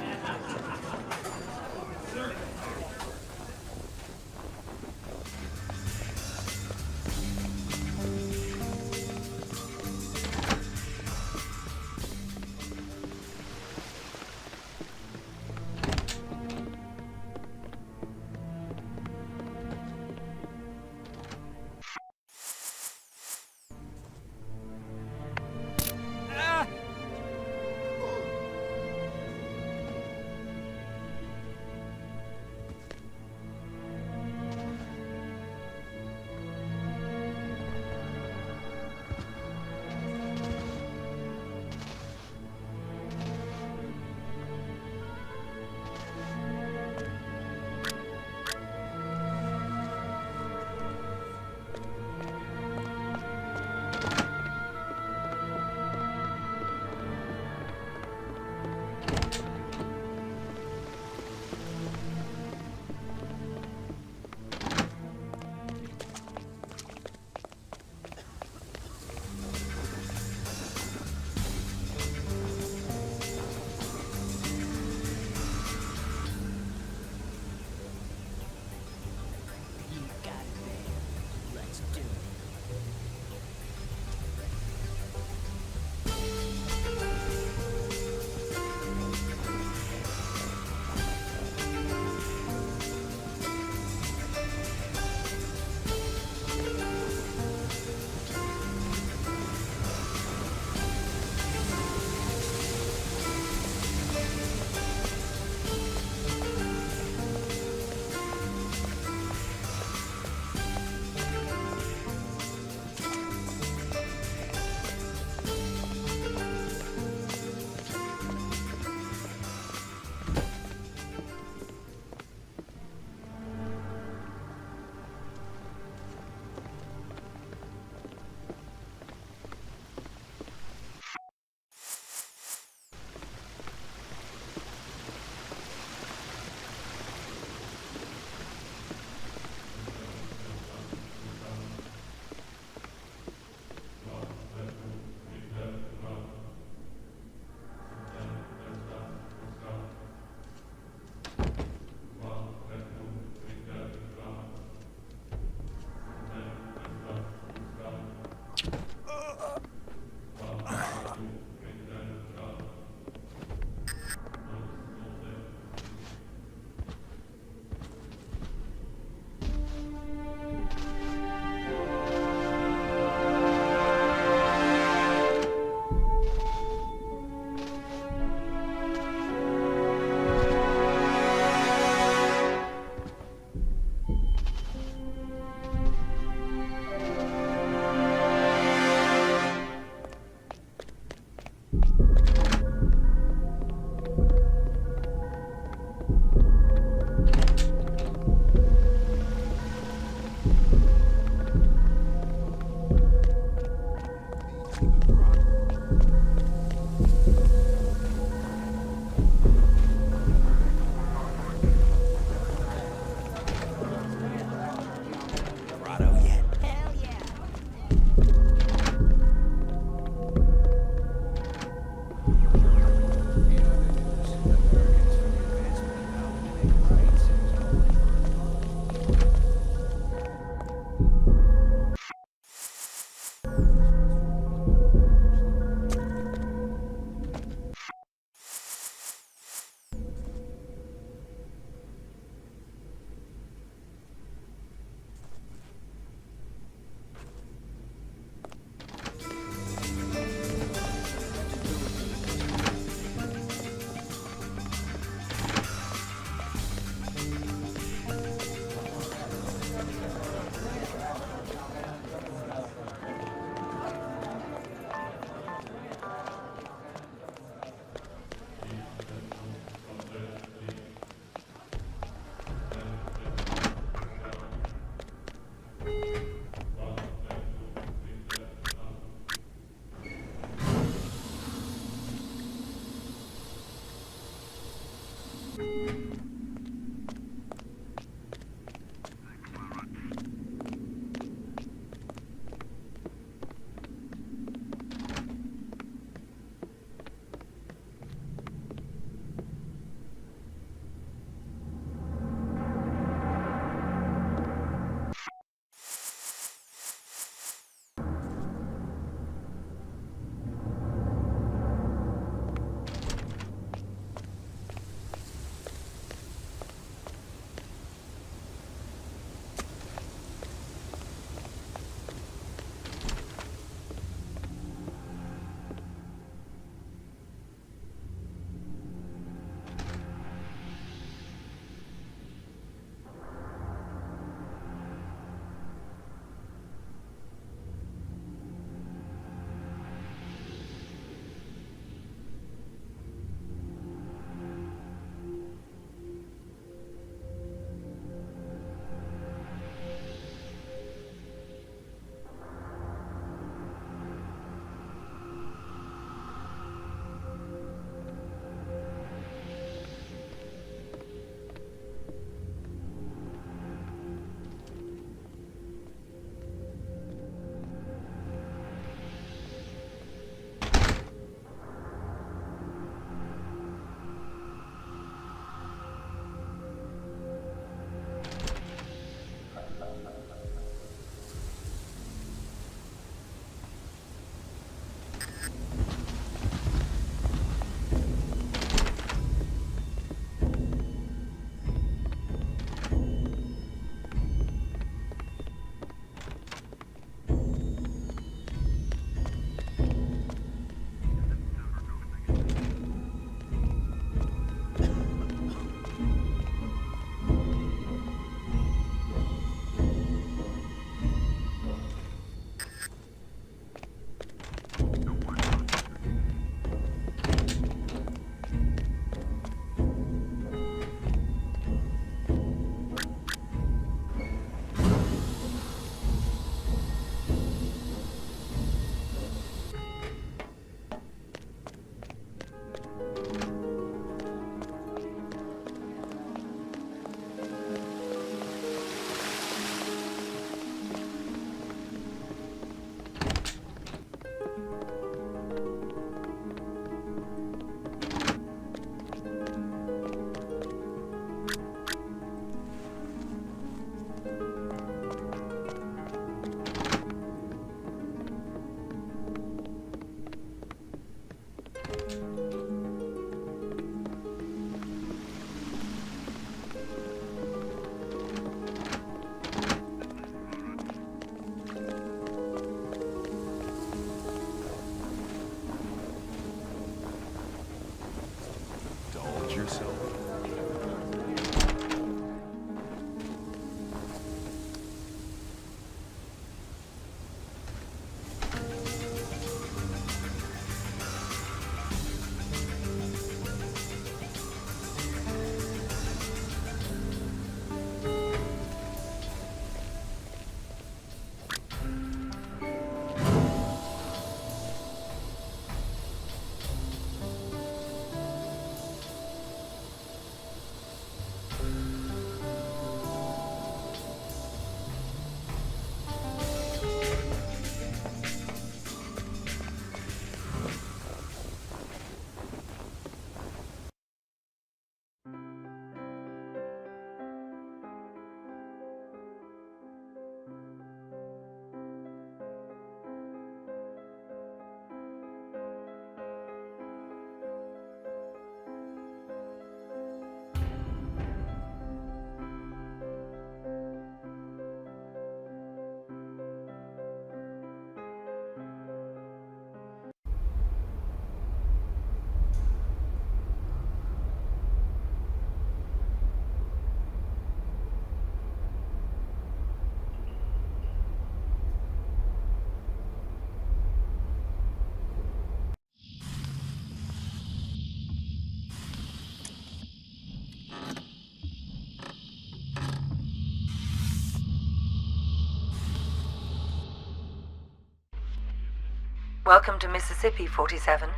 Welcome to Mississippi, 47.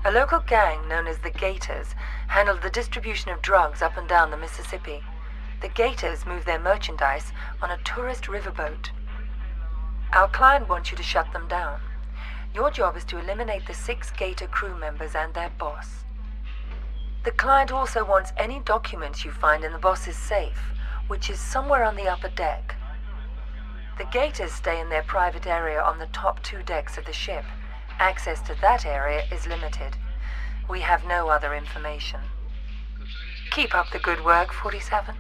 A local gang known as the Gators handled the distribution of drugs up and down the Mississippi. The Gators move their merchandise on a tourist riverboat. Our client wants you to shut them down. Your job is to eliminate the 6 Gator crew members and their boss. The client also wants any documents you find in the boss's safe, which is somewhere on the upper deck. The Gators stay in their private area on the top 2 decks of the ship. Access to that area is limited. We have no other information. Keep up the good work, 47.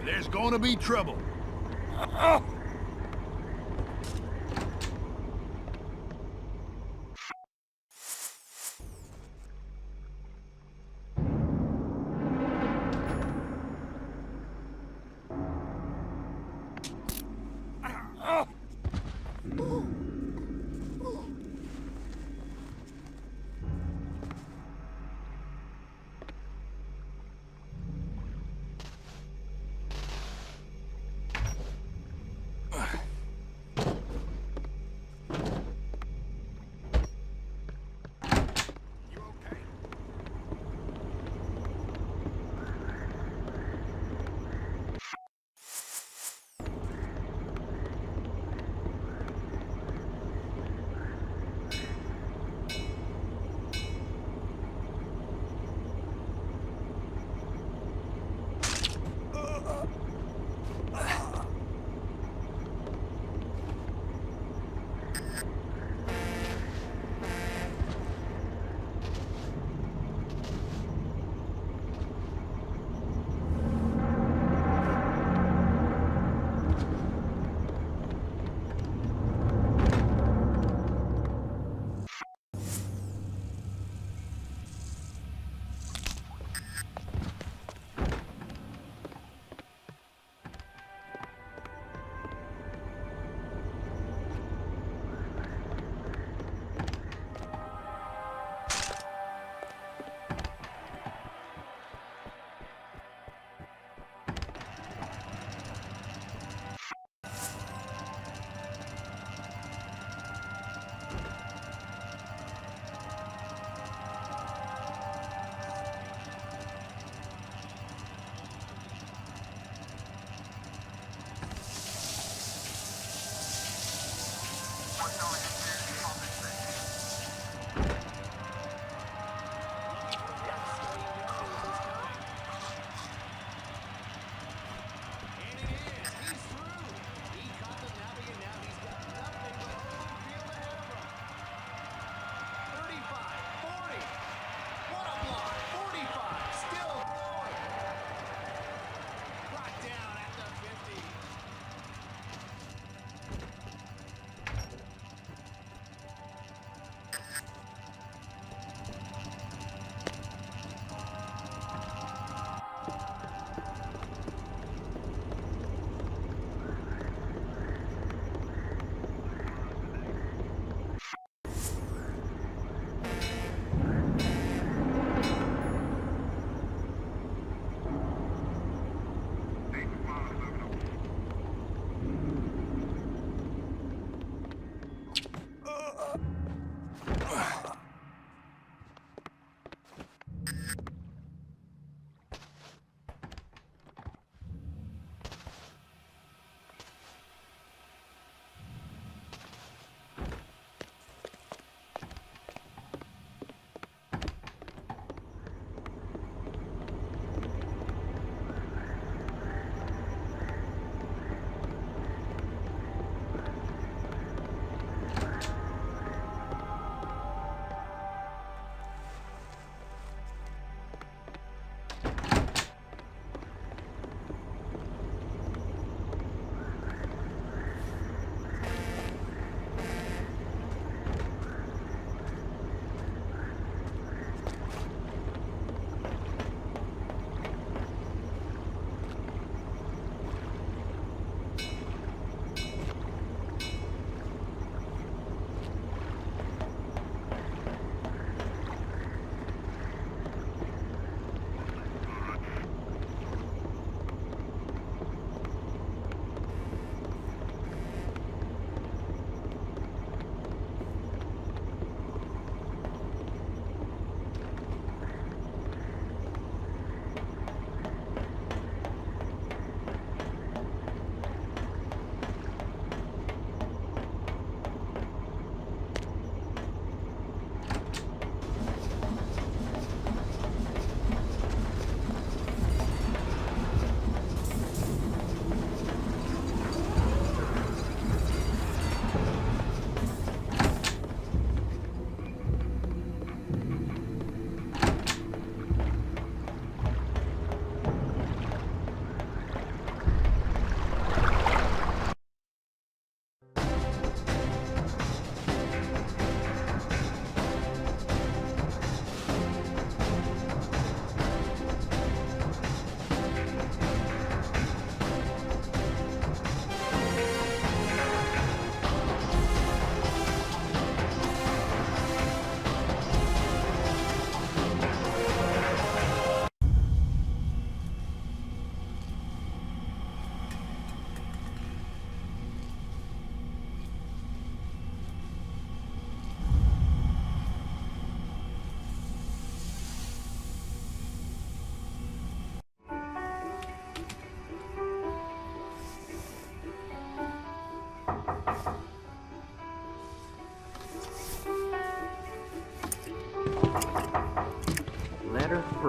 There's gonna be trouble.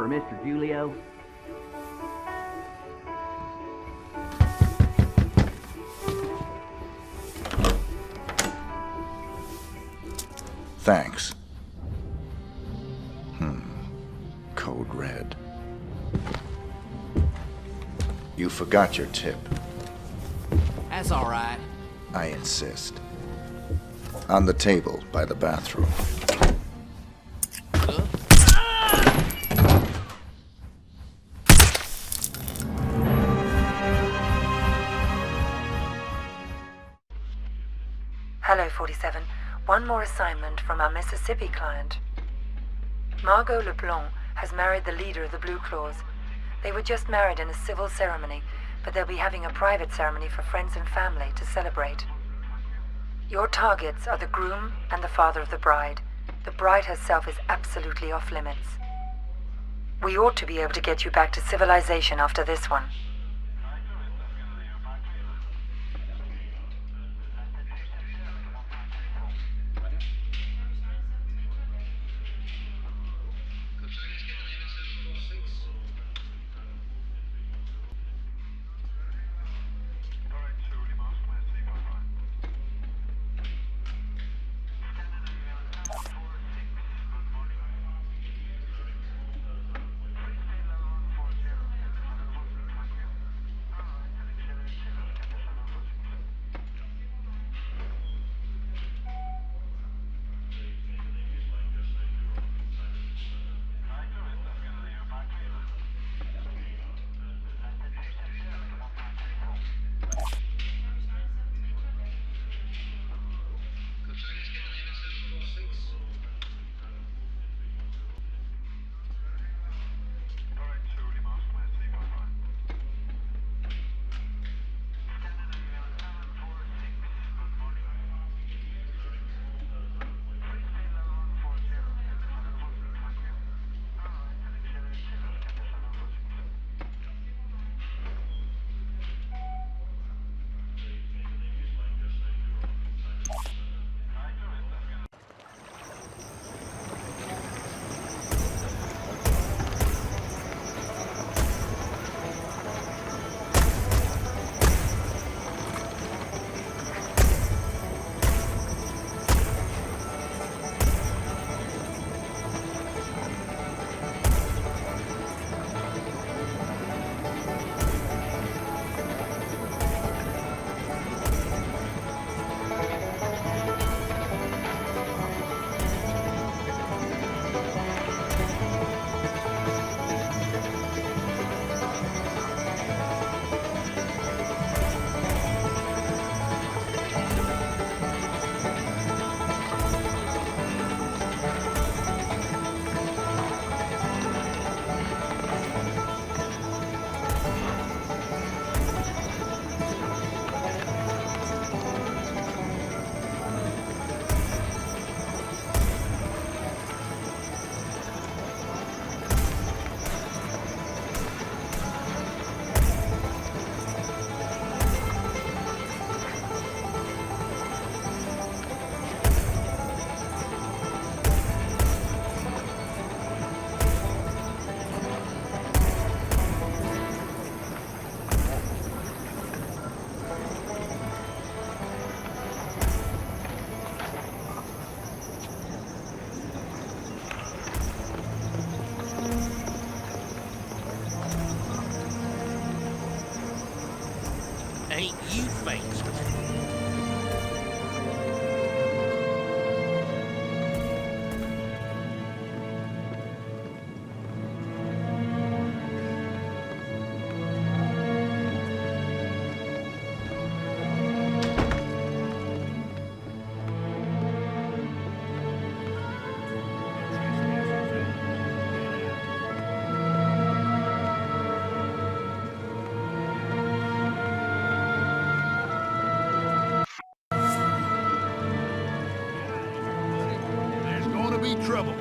Mr. Julio? Thanks. Code red. You forgot your tip. That's all right. I insist. On the table by the bathroom. Hello, 47. One more assignment from our Mississippi client. Margot LeBlanc has married the leader of the Blue Claws. They were just married in a civil ceremony, but they'll be having a private ceremony for friends and family to celebrate. Your targets are the groom and the father of the bride. The bride herself is absolutely off limits. We ought to be able to get you back to civilization after this one. Ain't you fakes? Be trouble.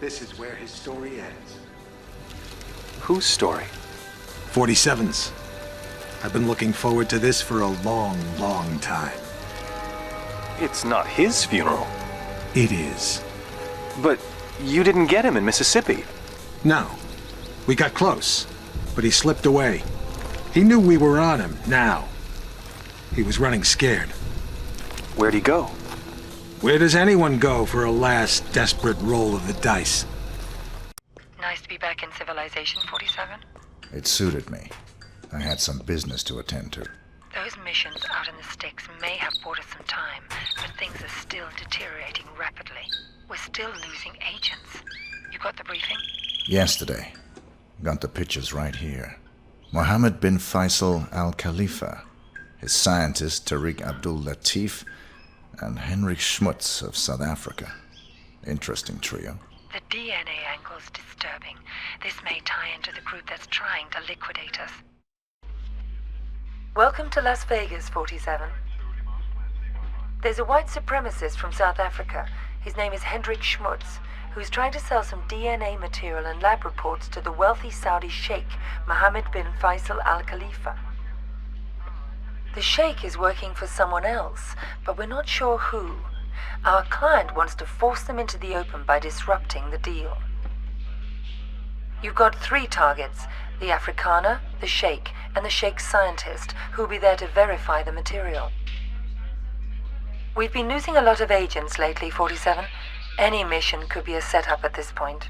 This is where his story ends. Whose story? 47's. I've been looking forward to this for a long, long time. It's not his funeral. It is. But you didn't get him in Mississippi. No. We got close, but he slipped away. He knew we were on him, now. He was running scared. Where'd he go? Where does anyone go for a last desperate roll of the dice? Nice to be back in civilization, 47. It suited me. I had some business to attend to. Those missions out in the sticks may have bought us some time, but things are still deteriorating rapidly. We're still losing agents. You got the briefing? Yesterday. Got the pictures right here. Mohammed bin Faisal Al Khalifa, his scientist Tariq Abdul Latif, and Henrik Schmutz of South Africa. Interesting trio. The DNA angle's disturbing. This may tie into the group that's trying to liquidate us. Welcome to Las Vegas, 47. There's a white supremacist from South Africa. His name is Henrik Schmutz, who's trying to sell some DNA material and lab reports to the wealthy Saudi sheikh, Mohammed bin Faisal Al Khalifa. The sheikh is working for someone else, but we're not sure who. Our client wants to force them into the open by disrupting the deal. You've got 3 targets, the Afrikaner, the sheikh, and the sheikh's scientist, who'll be there to verify the material. We've been losing a lot of agents lately, 47. Any mission could be a setup at this point.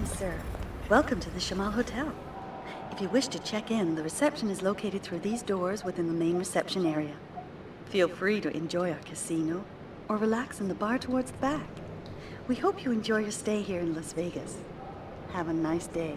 Sir, welcome to the Shamal Hotel. If you wish to check in, the reception is located through these doors within the main reception area. Feel free to enjoy our casino or relax in the bar towards the back. We hope you enjoy your stay here in Las Vegas. Have a nice day.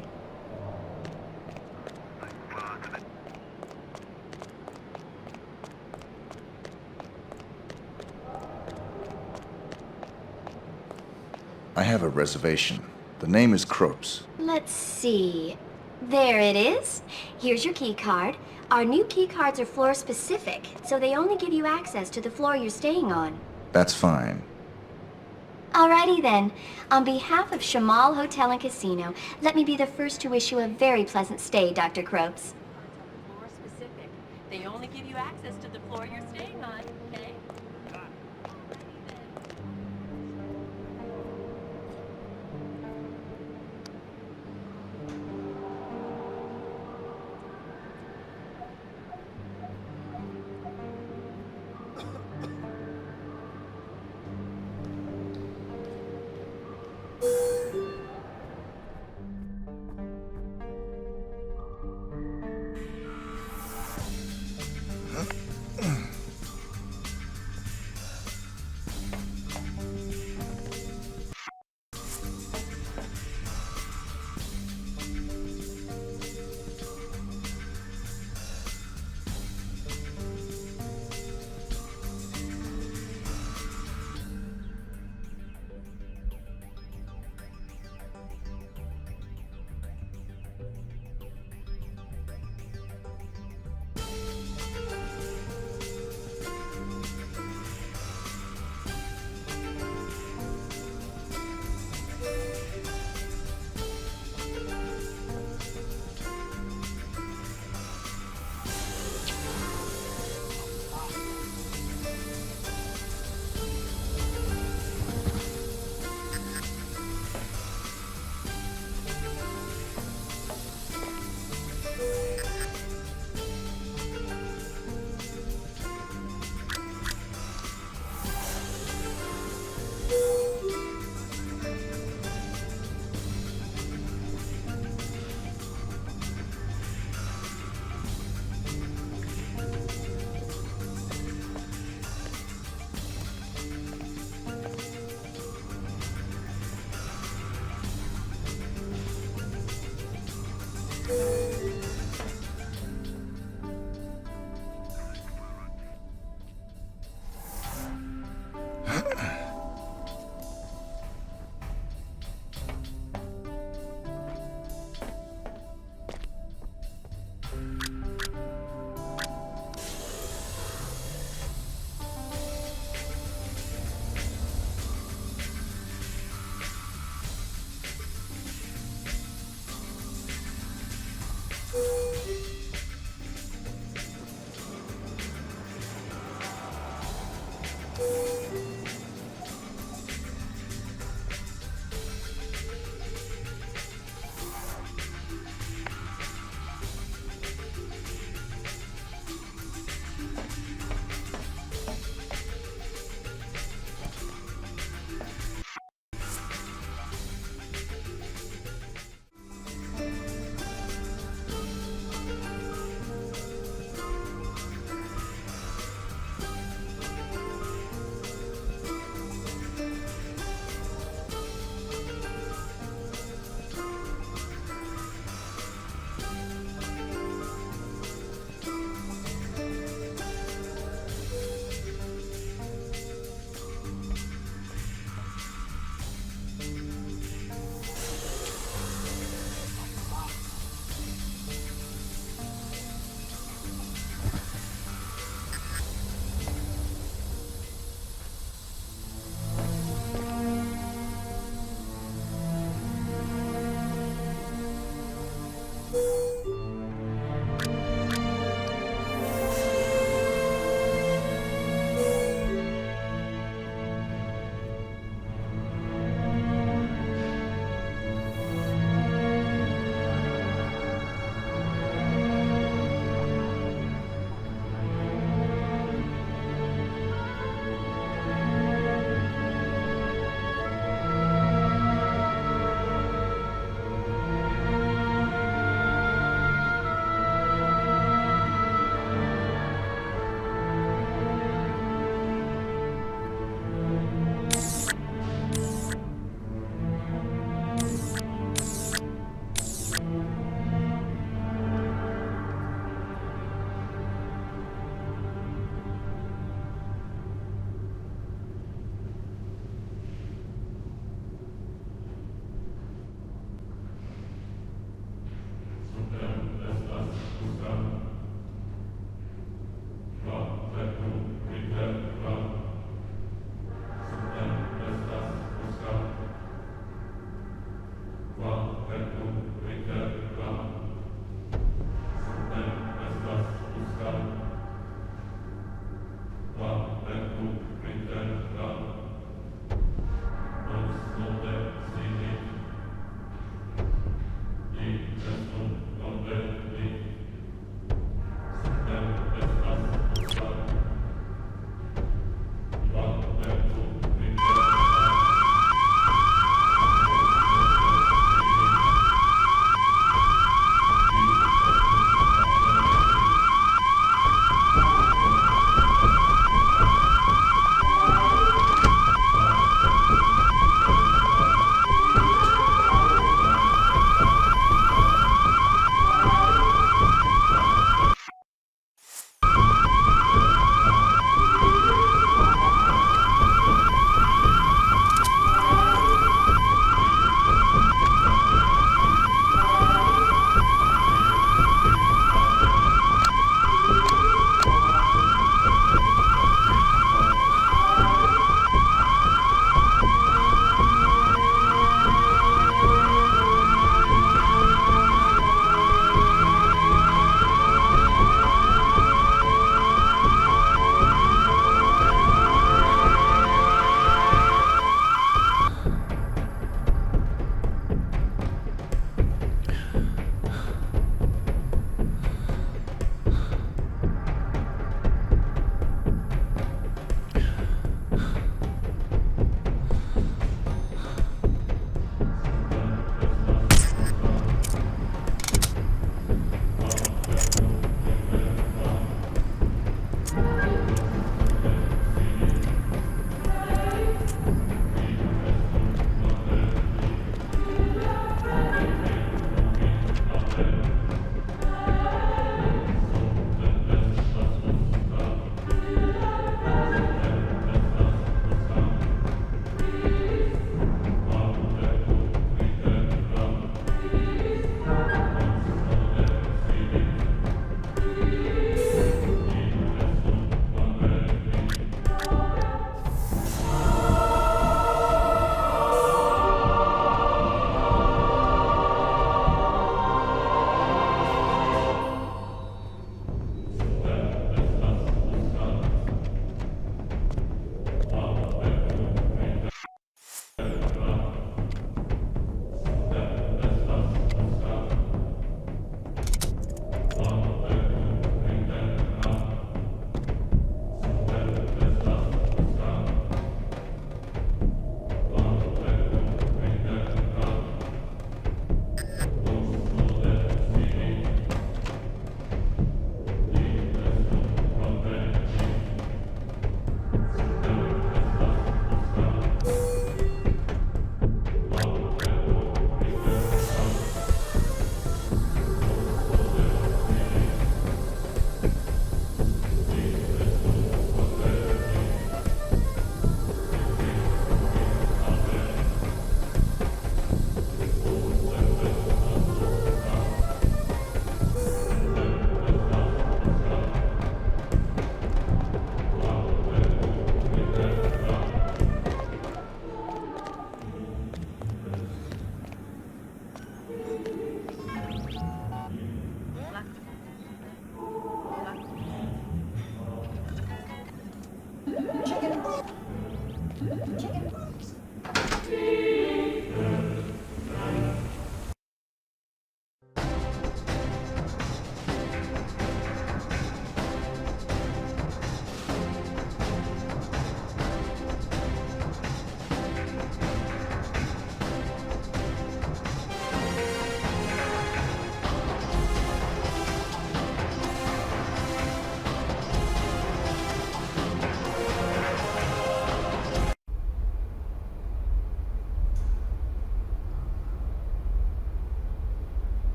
have a reservation. The name is Kropes. Let's see. There it is. Here's your key card. Our new key cards are floor specific, so they only give you access to the floor you're staying on. That's fine. Alrighty then. On behalf of Shamal Hotel and Casino, let me be the first to wish you a very pleasant stay, Dr. Kropes. Floor specific. They only give you access to the floor you're staying on, okay?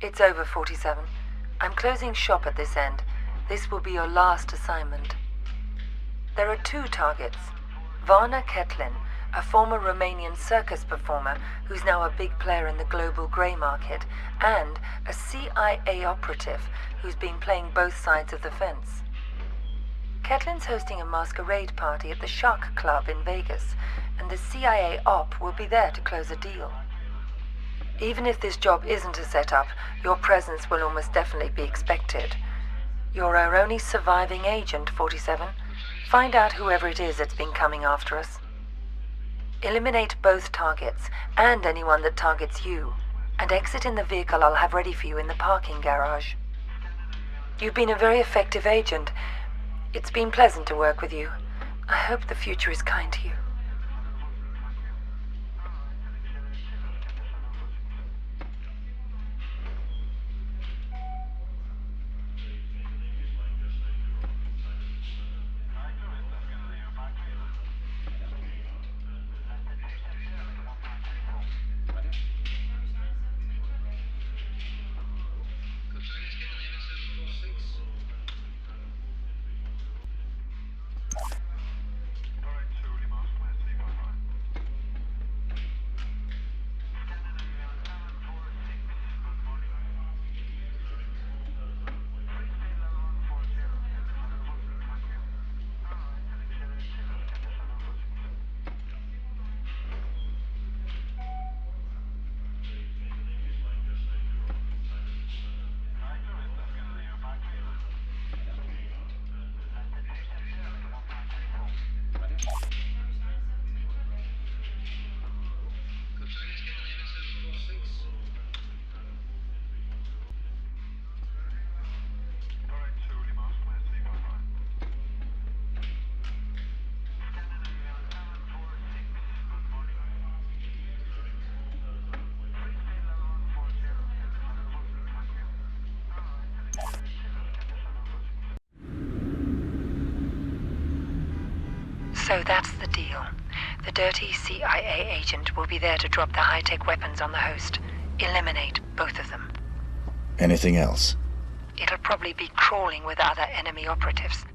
It's over, 47. I'm closing shop at this end. This will be your last assignment. There are 2 targets. Varna Ketlin, a former Romanian circus performer who's now a big player in the global grey market, and a CIA operative who's been playing both sides of the fence. Ketlin's hosting a masquerade party at the Shark Club in Vegas, and the CIA op will be there to close a deal. Even if this job isn't a setup, your presence will almost definitely be expected. You're our only surviving agent, 47. Find out whoever it is that's been coming after us. Eliminate both targets, and anyone that targets you, and exit in the vehicle I'll have ready for you in the parking garage. You've been a very effective agent. It's been pleasant to work with you. I hope the future is kind to you. So that's the deal. The dirty CIA agent will be there to drop the high-tech weapons on the host. Eliminate both of them. Anything else? It'll probably be crawling with other enemy operatives.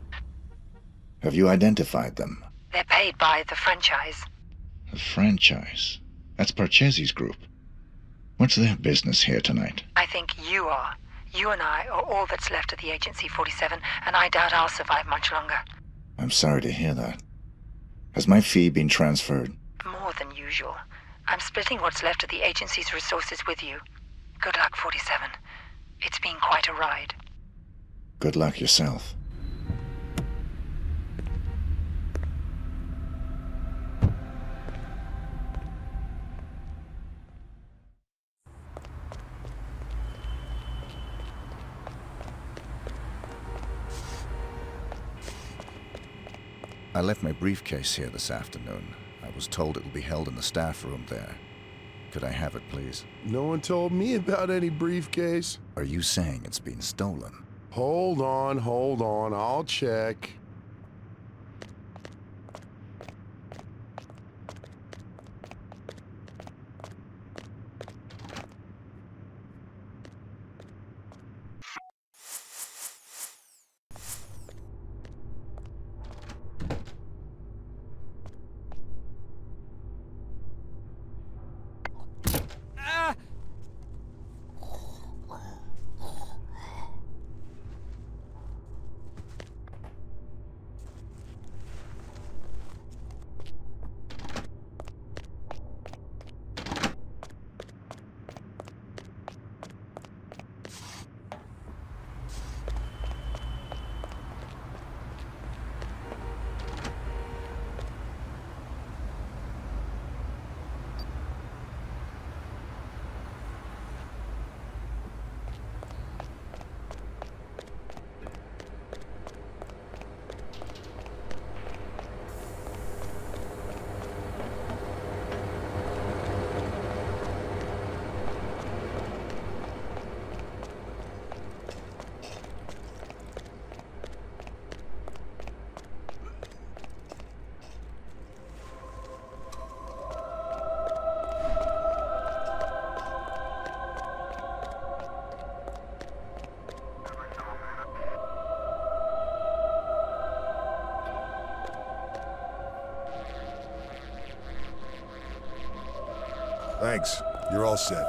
Have you identified them? They're paid by the franchise. The franchise? That's Parcheesi's group. What's their business here tonight? I think you are. You and I are all that's left of the Agency 47, and I doubt I'll survive much longer. I'm sorry to hear that. Has my fee been transferred? More than usual. I'm splitting what's left of the agency's resources with you. Good luck, 47. It's been quite a ride. Good luck yourself. I left my briefcase here this afternoon. I was told it will be held in the staff room there. Could I have it, please? No one told me about any briefcase. Are you saying it's been stolen? Hold on. I'll check. Thanks. You're all set.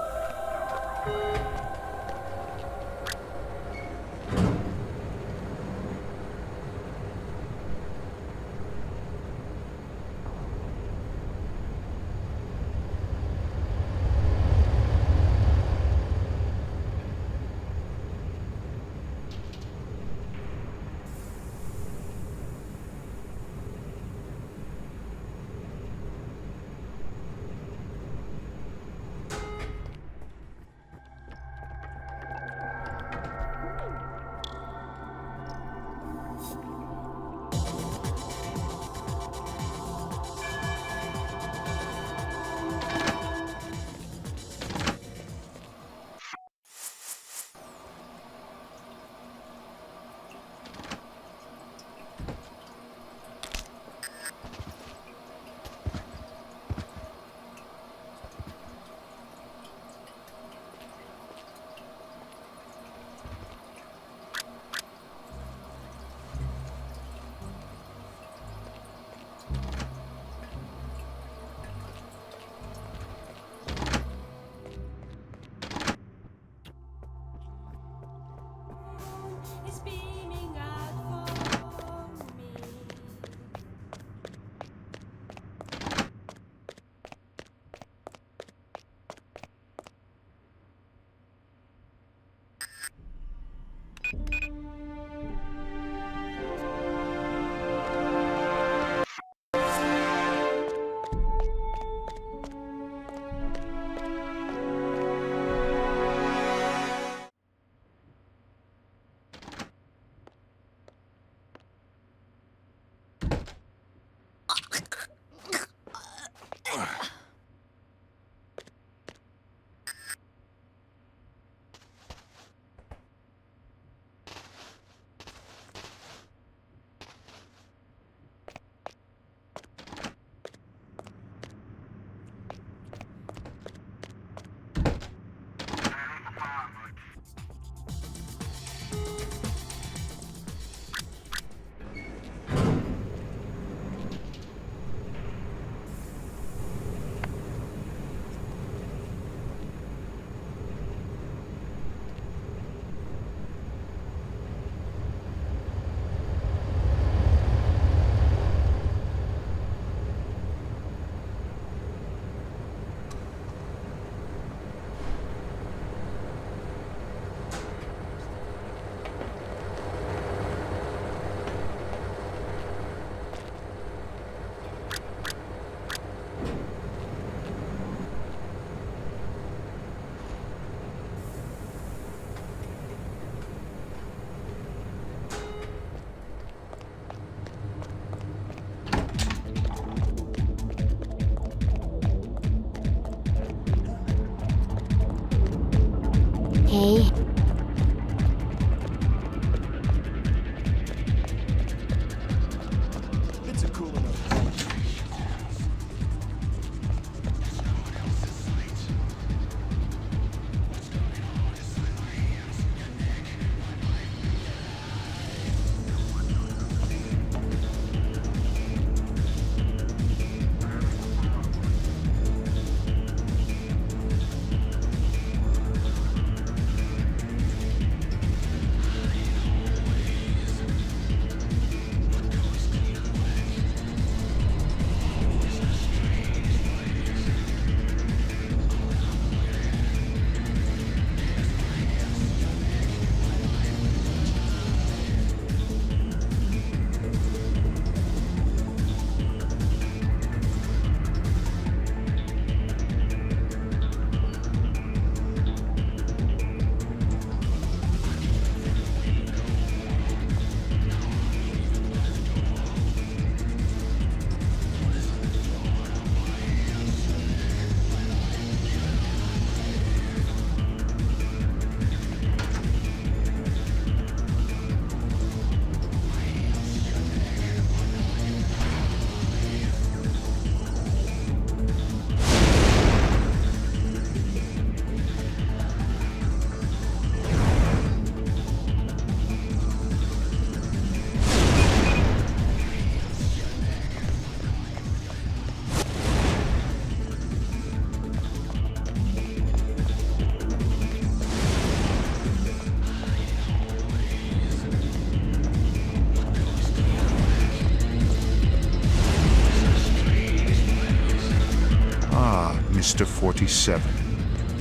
Mr. 47.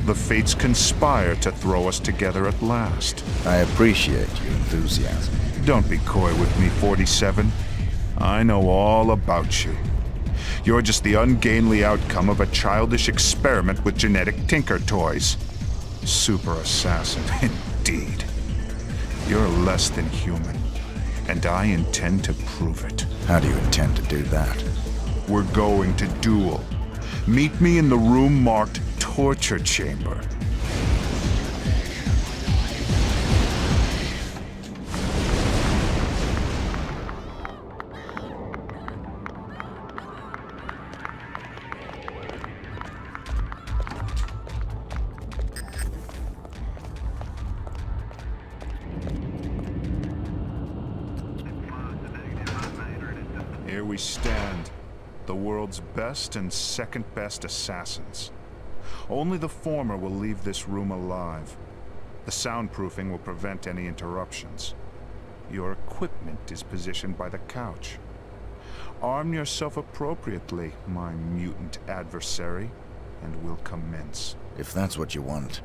The fates conspire to throw us together at last. I appreciate your enthusiasm. Don't be coy with me, 47. I know all about you. You're just the ungainly outcome of a childish experiment with genetic tinker toys. Super assassin, indeed. You're less than human, and I intend to prove it. How do you intend to do that? We're going to duel. Meet me in the room marked Torture Chamber. Here we stand, the world's best and second best assassins. Only the former will leave this room alive. The soundproofing will prevent any interruptions. Your equipment is positioned by the couch. Arm yourself appropriately, my mutant adversary, and we'll commence. If that's what you want.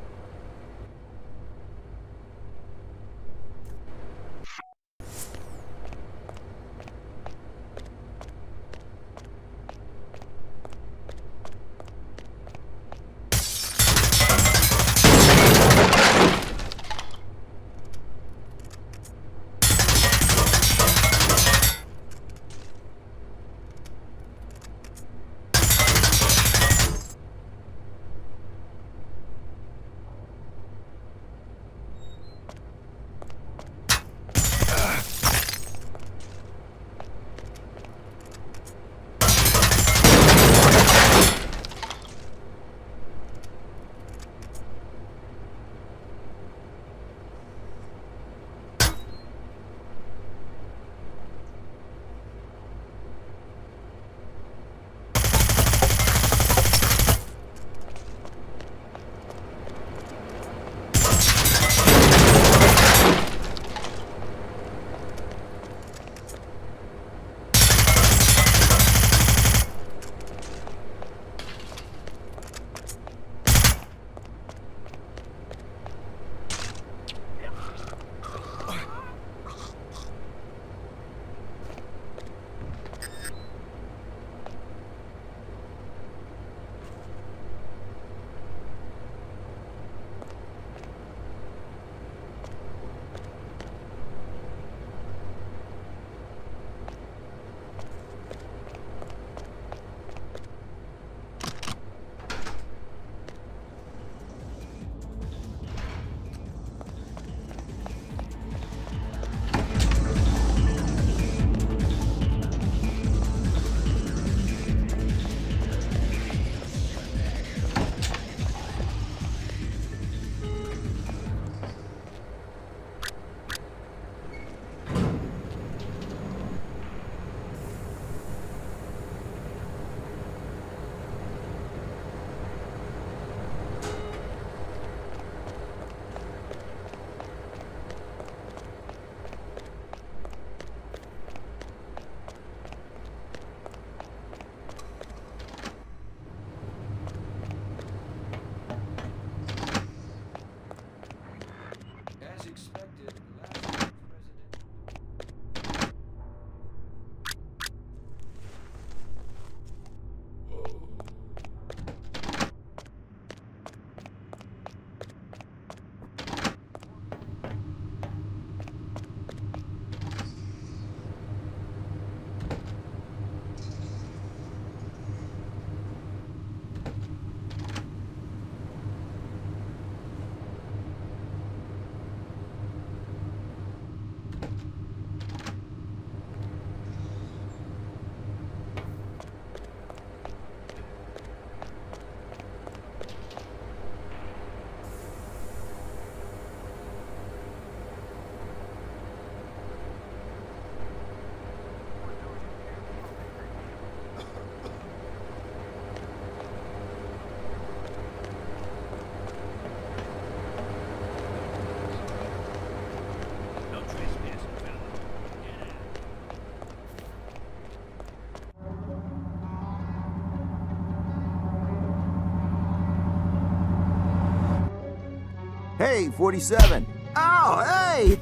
Hey, 47. Oh, hey!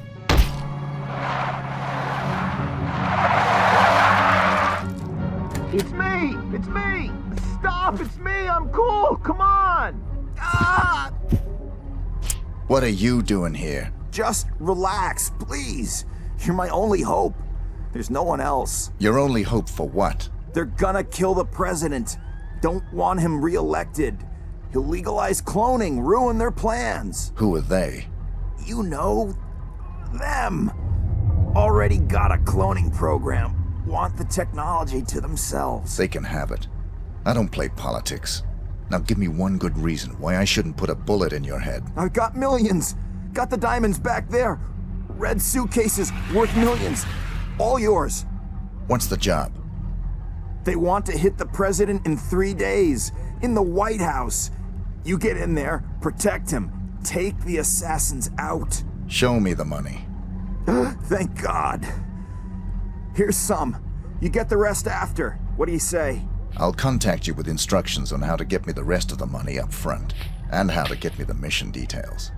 It's me! It's me! Stop! It's me! I'm cool! Come on! Ah! What are you doing here? Just relax, please. You're my only hope. There's no one else. Your only hope for what? They're gonna kill the president. Don't want him re-elected. He'll legalize cloning, ruin their plans. Who are they? You know, them. Already got a cloning program. Want the technology to themselves. They can have it. I don't play politics. Now give me one good reason why I shouldn't put a bullet in your head. I've got millions. Got the diamonds back there. Red suitcases worth millions. All yours. What's the job? They want to hit the president in 3 days. In the White House. You get in there, protect him. Take the assassins out. Show me the money. Thank God. Here's some. You get the rest after. What do you say? I'll contact you with instructions on how to get me the rest of the money up front, and how to get me the mission details.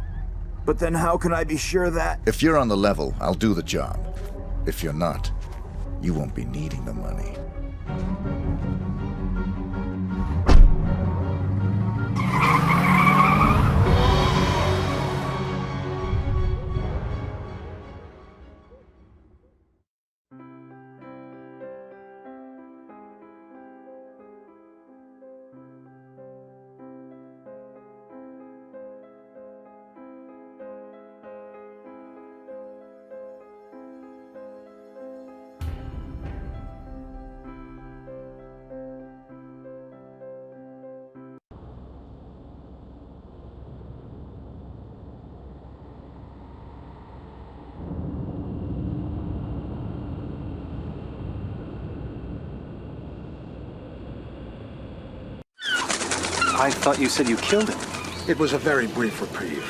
But then how can I be sure that... If you're on the level, I'll do the job. If you're not, you won't be needing the money. I thought you said you killed him. It was a very brief reprieve.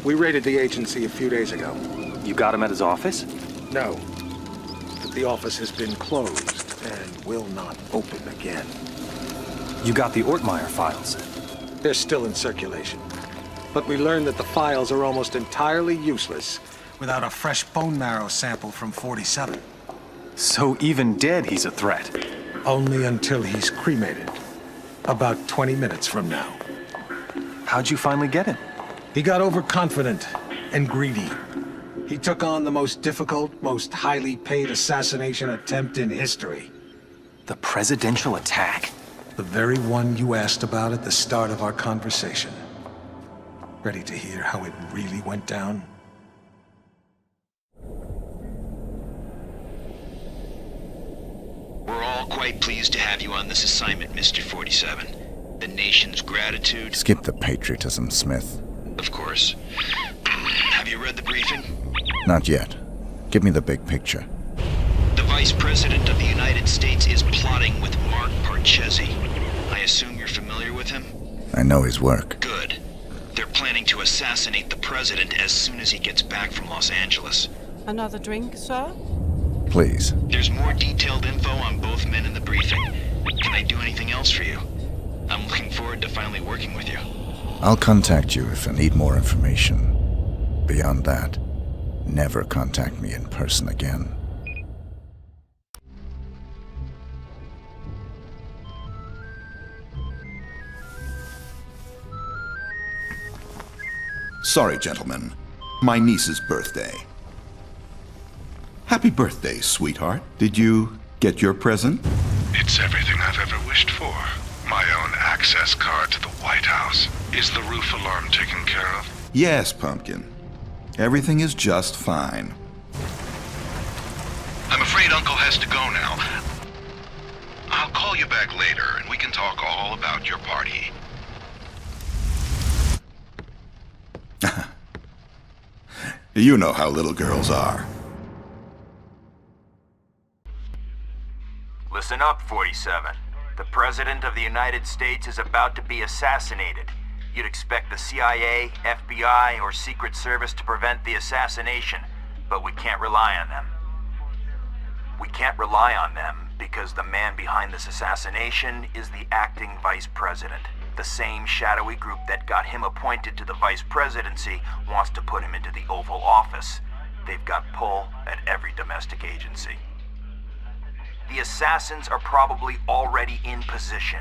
We raided the agency a few days ago. You got him at his office? No. But the office has been closed and will not open again. You got the Ortmeyer files? They're still in circulation. But we learned that the files are almost entirely useless without a fresh bone marrow sample from 47. So even dead, he's a threat? Only until he's cremated. About 20 minutes from now. How'd you finally get him? He got overconfident and greedy. He took on the most difficult, most highly paid assassination attempt in history. The presidential attack? The very one you asked about at the start of our conversation. Ready to hear how it really went down? We're all quite pleased to have you on this assignment, Mr. 47. The nation's gratitude... Skip the patriotism, Smith. Of course. Have you read the briefing? Not yet. Give me the big picture. The Vice President of the United States is plotting with Mark Parchesi. I assume you're familiar with him? I know his work. Good. They're planning to assassinate the President as soon as he gets back from Los Angeles. Another drink, sir? Please. There's more detailed info on both men in the briefing. Can I do anything else for you? I'm looking forward to finally working with you. I'll contact you if I need more information. Beyond that, never contact me in person again. Sorry, gentlemen. My niece's birthday. Happy birthday, sweetheart. Did you get your present? It's everything I've ever wished for. My own access card to the White House. Is the roof alarm taken care of? Yes, Pumpkin. Everything is just fine. I'm afraid Uncle has to go now. I'll call you back later and we can talk all about your party. You know how little girls are. Listen up, 47. The President of the United States is about to be assassinated. You'd expect the CIA, FBI, or Secret Service to prevent the assassination, but we can't rely on them. We can't rely on them because the man behind this assassination is the acting Vice President. The same shadowy group that got him appointed to the vice presidency wants to put him into the Oval Office. They've got pull at every domestic agency. The assassins are probably already in position,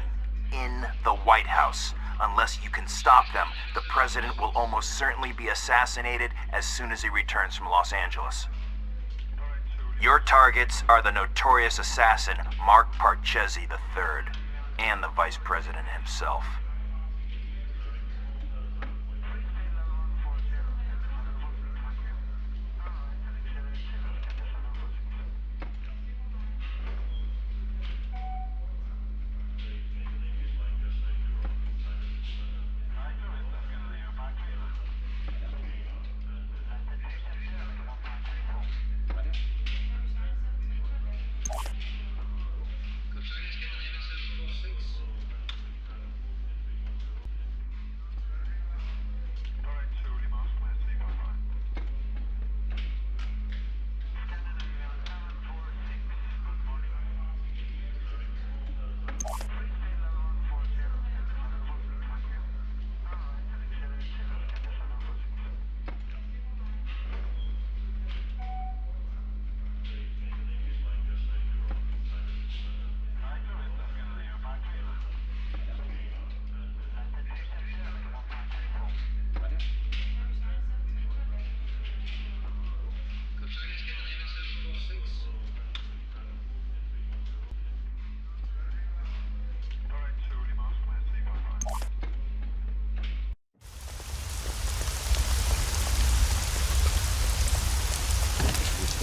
in the White House. Unless you can stop them, the president will almost certainly be assassinated as soon as he returns from Los Angeles. Your targets are the notorious assassin Mark Parchesi III and the vice president himself.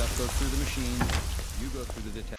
Stuff goes through the machine, you go through the detector.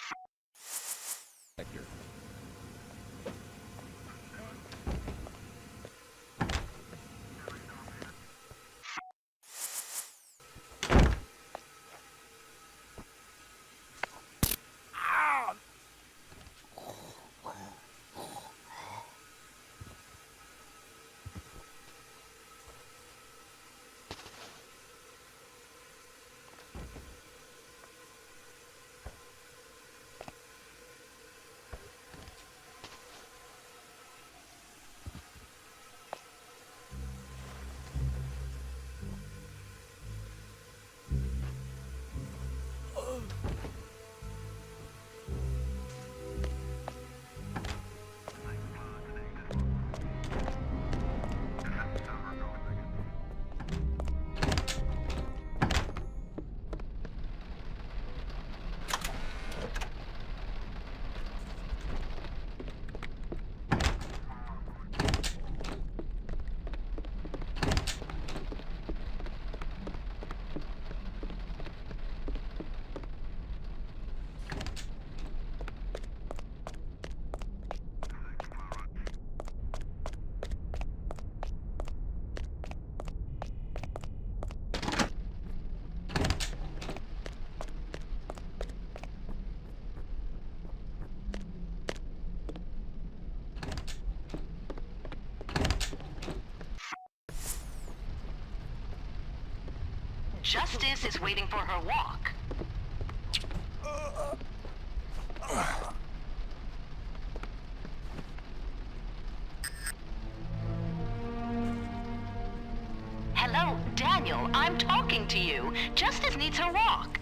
Justice is waiting for her walk. Hello, Daniel, I'm talking to you. Justice needs her walk.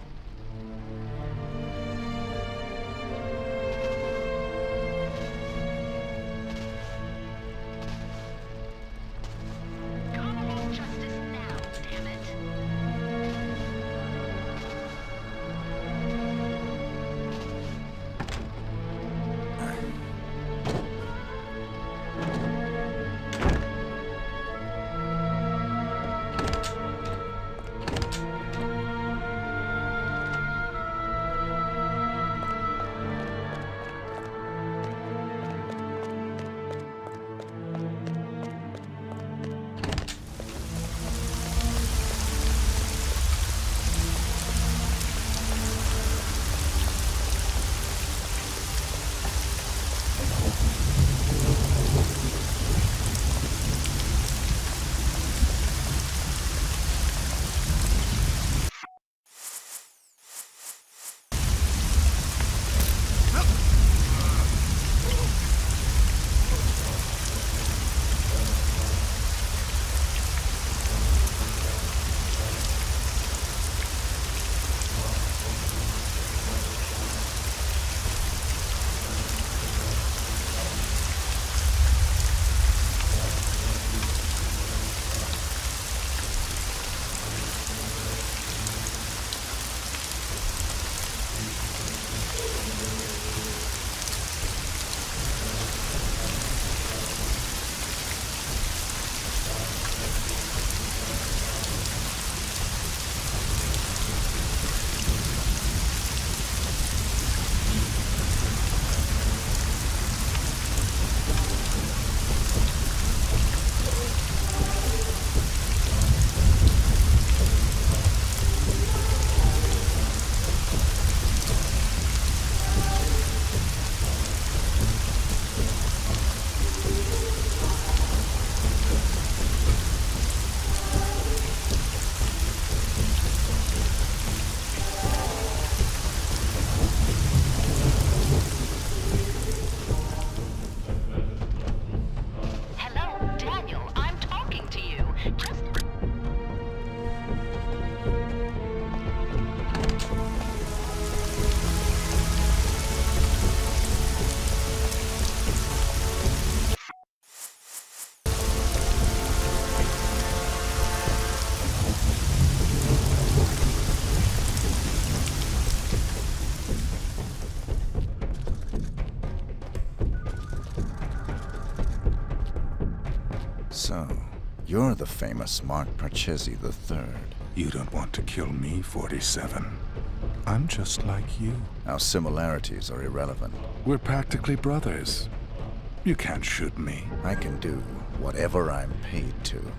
So, you're the famous Mark Parchesi III. You don't want to kill me, 47. I'm just like you. Our similarities are irrelevant. We're practically brothers. You can't shoot me. I can do whatever I'm paid to.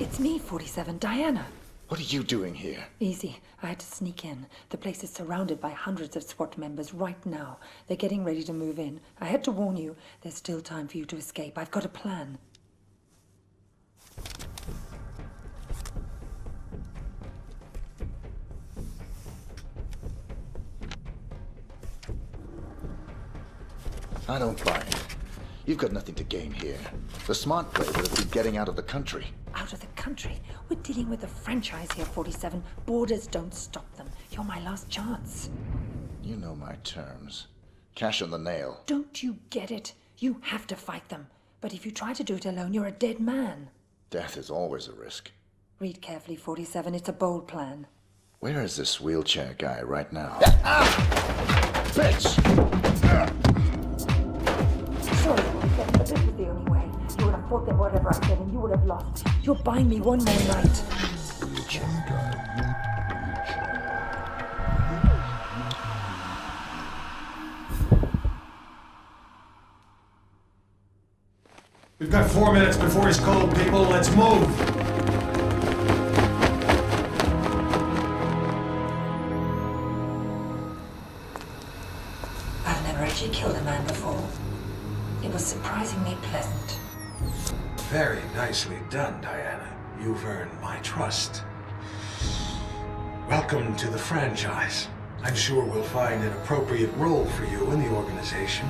It's me, 47, Diana. What are you doing here? Easy. I had to sneak in. The place is surrounded by hundreds of SWAT members right now. They're getting ready to move in. I had to warn you. There's still time for you to escape. I've got a plan. I don't buy it. You've got nothing to gain here. The smart play would have been getting out of the country. Out of the country? We're dealing with a franchise here, 47. Borders don't stop them. You're my last chance. You know my terms. Cash on the nail. Don't you get it? You have to fight them. But if you try to do it alone, you're a dead man. Death is always a risk. Read carefully, 47. It's a bold plan. Where is this wheelchair guy right now? Bitch! Sorry, 47, but this was the only way. You would have fought them whatever I said, and you would have lost. You're buying me one more night. Wheelchair guy. We've got 4 minutes before he's cold, people. Let's move. I've never actually killed a man before. It was surprisingly pleasant. Very nicely done, Diana. You've earned my trust. Welcome to the franchise. I'm sure we'll find an appropriate role for you in the organization.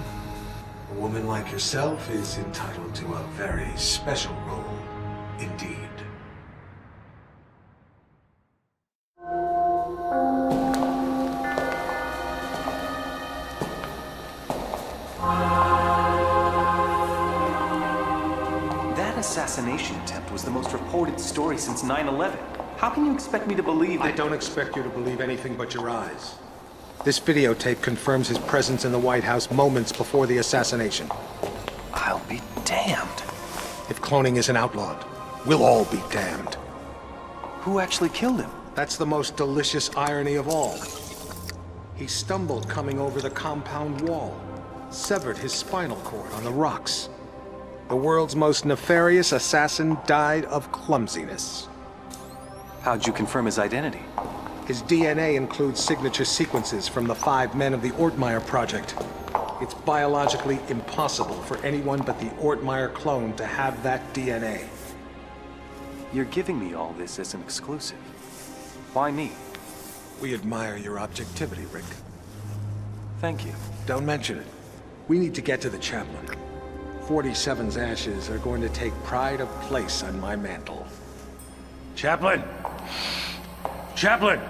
A woman like yourself is entitled to a very special role indeed. That assassination attempt was the most reported story since 9/11. How can you expect me to believe that— I don't expect you to believe anything but your eyes. This videotape confirms his presence in the White House moments before the assassination. I'll be damned. If cloning isn't outlawed, we'll all be damned. Who actually killed him? That's the most delicious irony of all. He stumbled coming over the compound wall, severed his spinal cord on the rocks. The world's most nefarious assassin died of clumsiness. How'd you confirm his identity? His DNA includes signature sequences from the 5 men of the Ortmeyer project. It's biologically impossible for anyone but the Ortmeyer clone to have that DNA. You're giving me all this as an exclusive. Why me? We admire your objectivity, Rick. Thank you. Don't mention it. We need to get to the chaplain. 47's ashes are going to take pride of place on my mantle. Chaplain! Chaplain!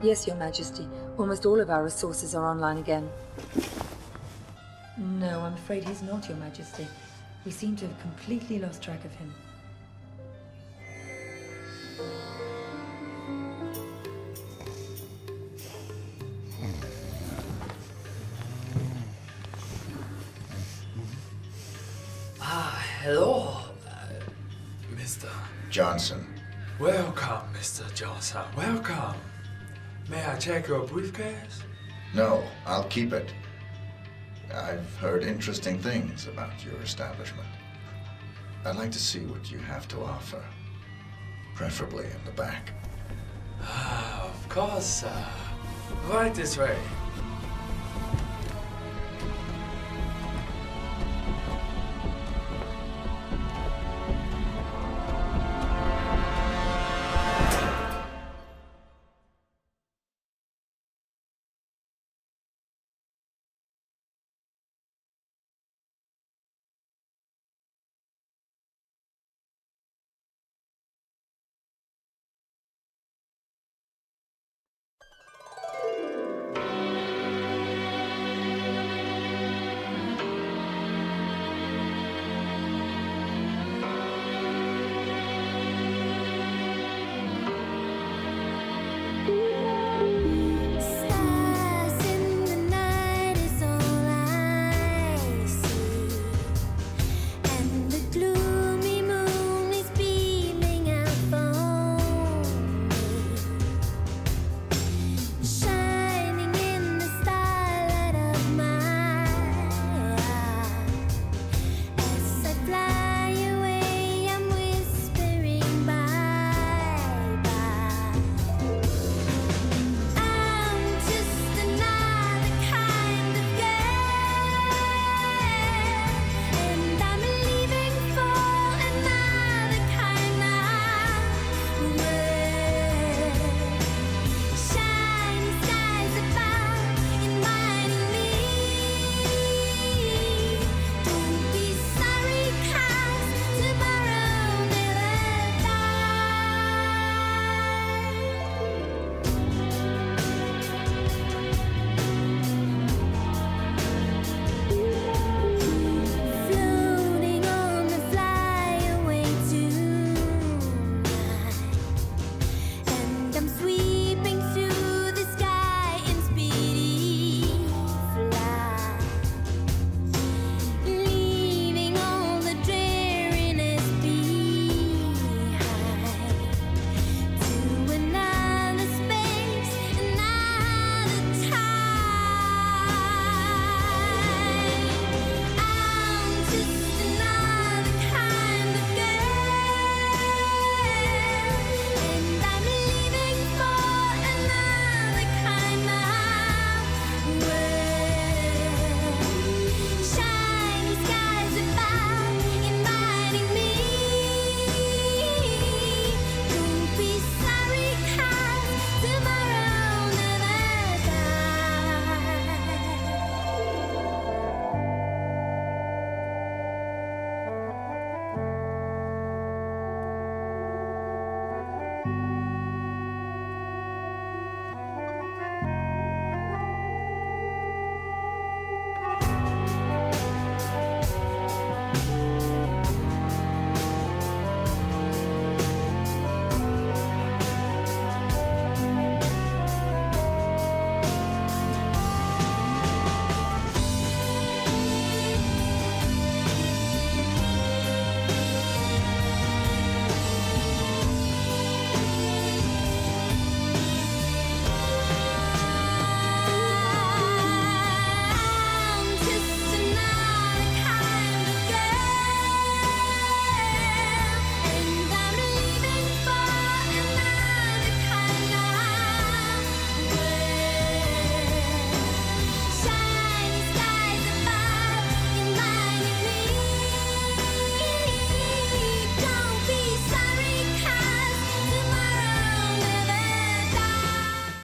Yes, Your Majesty. Almost all of our resources are online again. No, I'm afraid he's not, Your Majesty. We seem to have completely lost track of him. Hello, Mr. Johnson. Welcome, Mr. Johnson. Welcome. May I check your briefcase? No, I'll keep it. I've heard interesting things about your establishment. I'd like to see what you have to offer. Preferably in the back. Of course, right this way.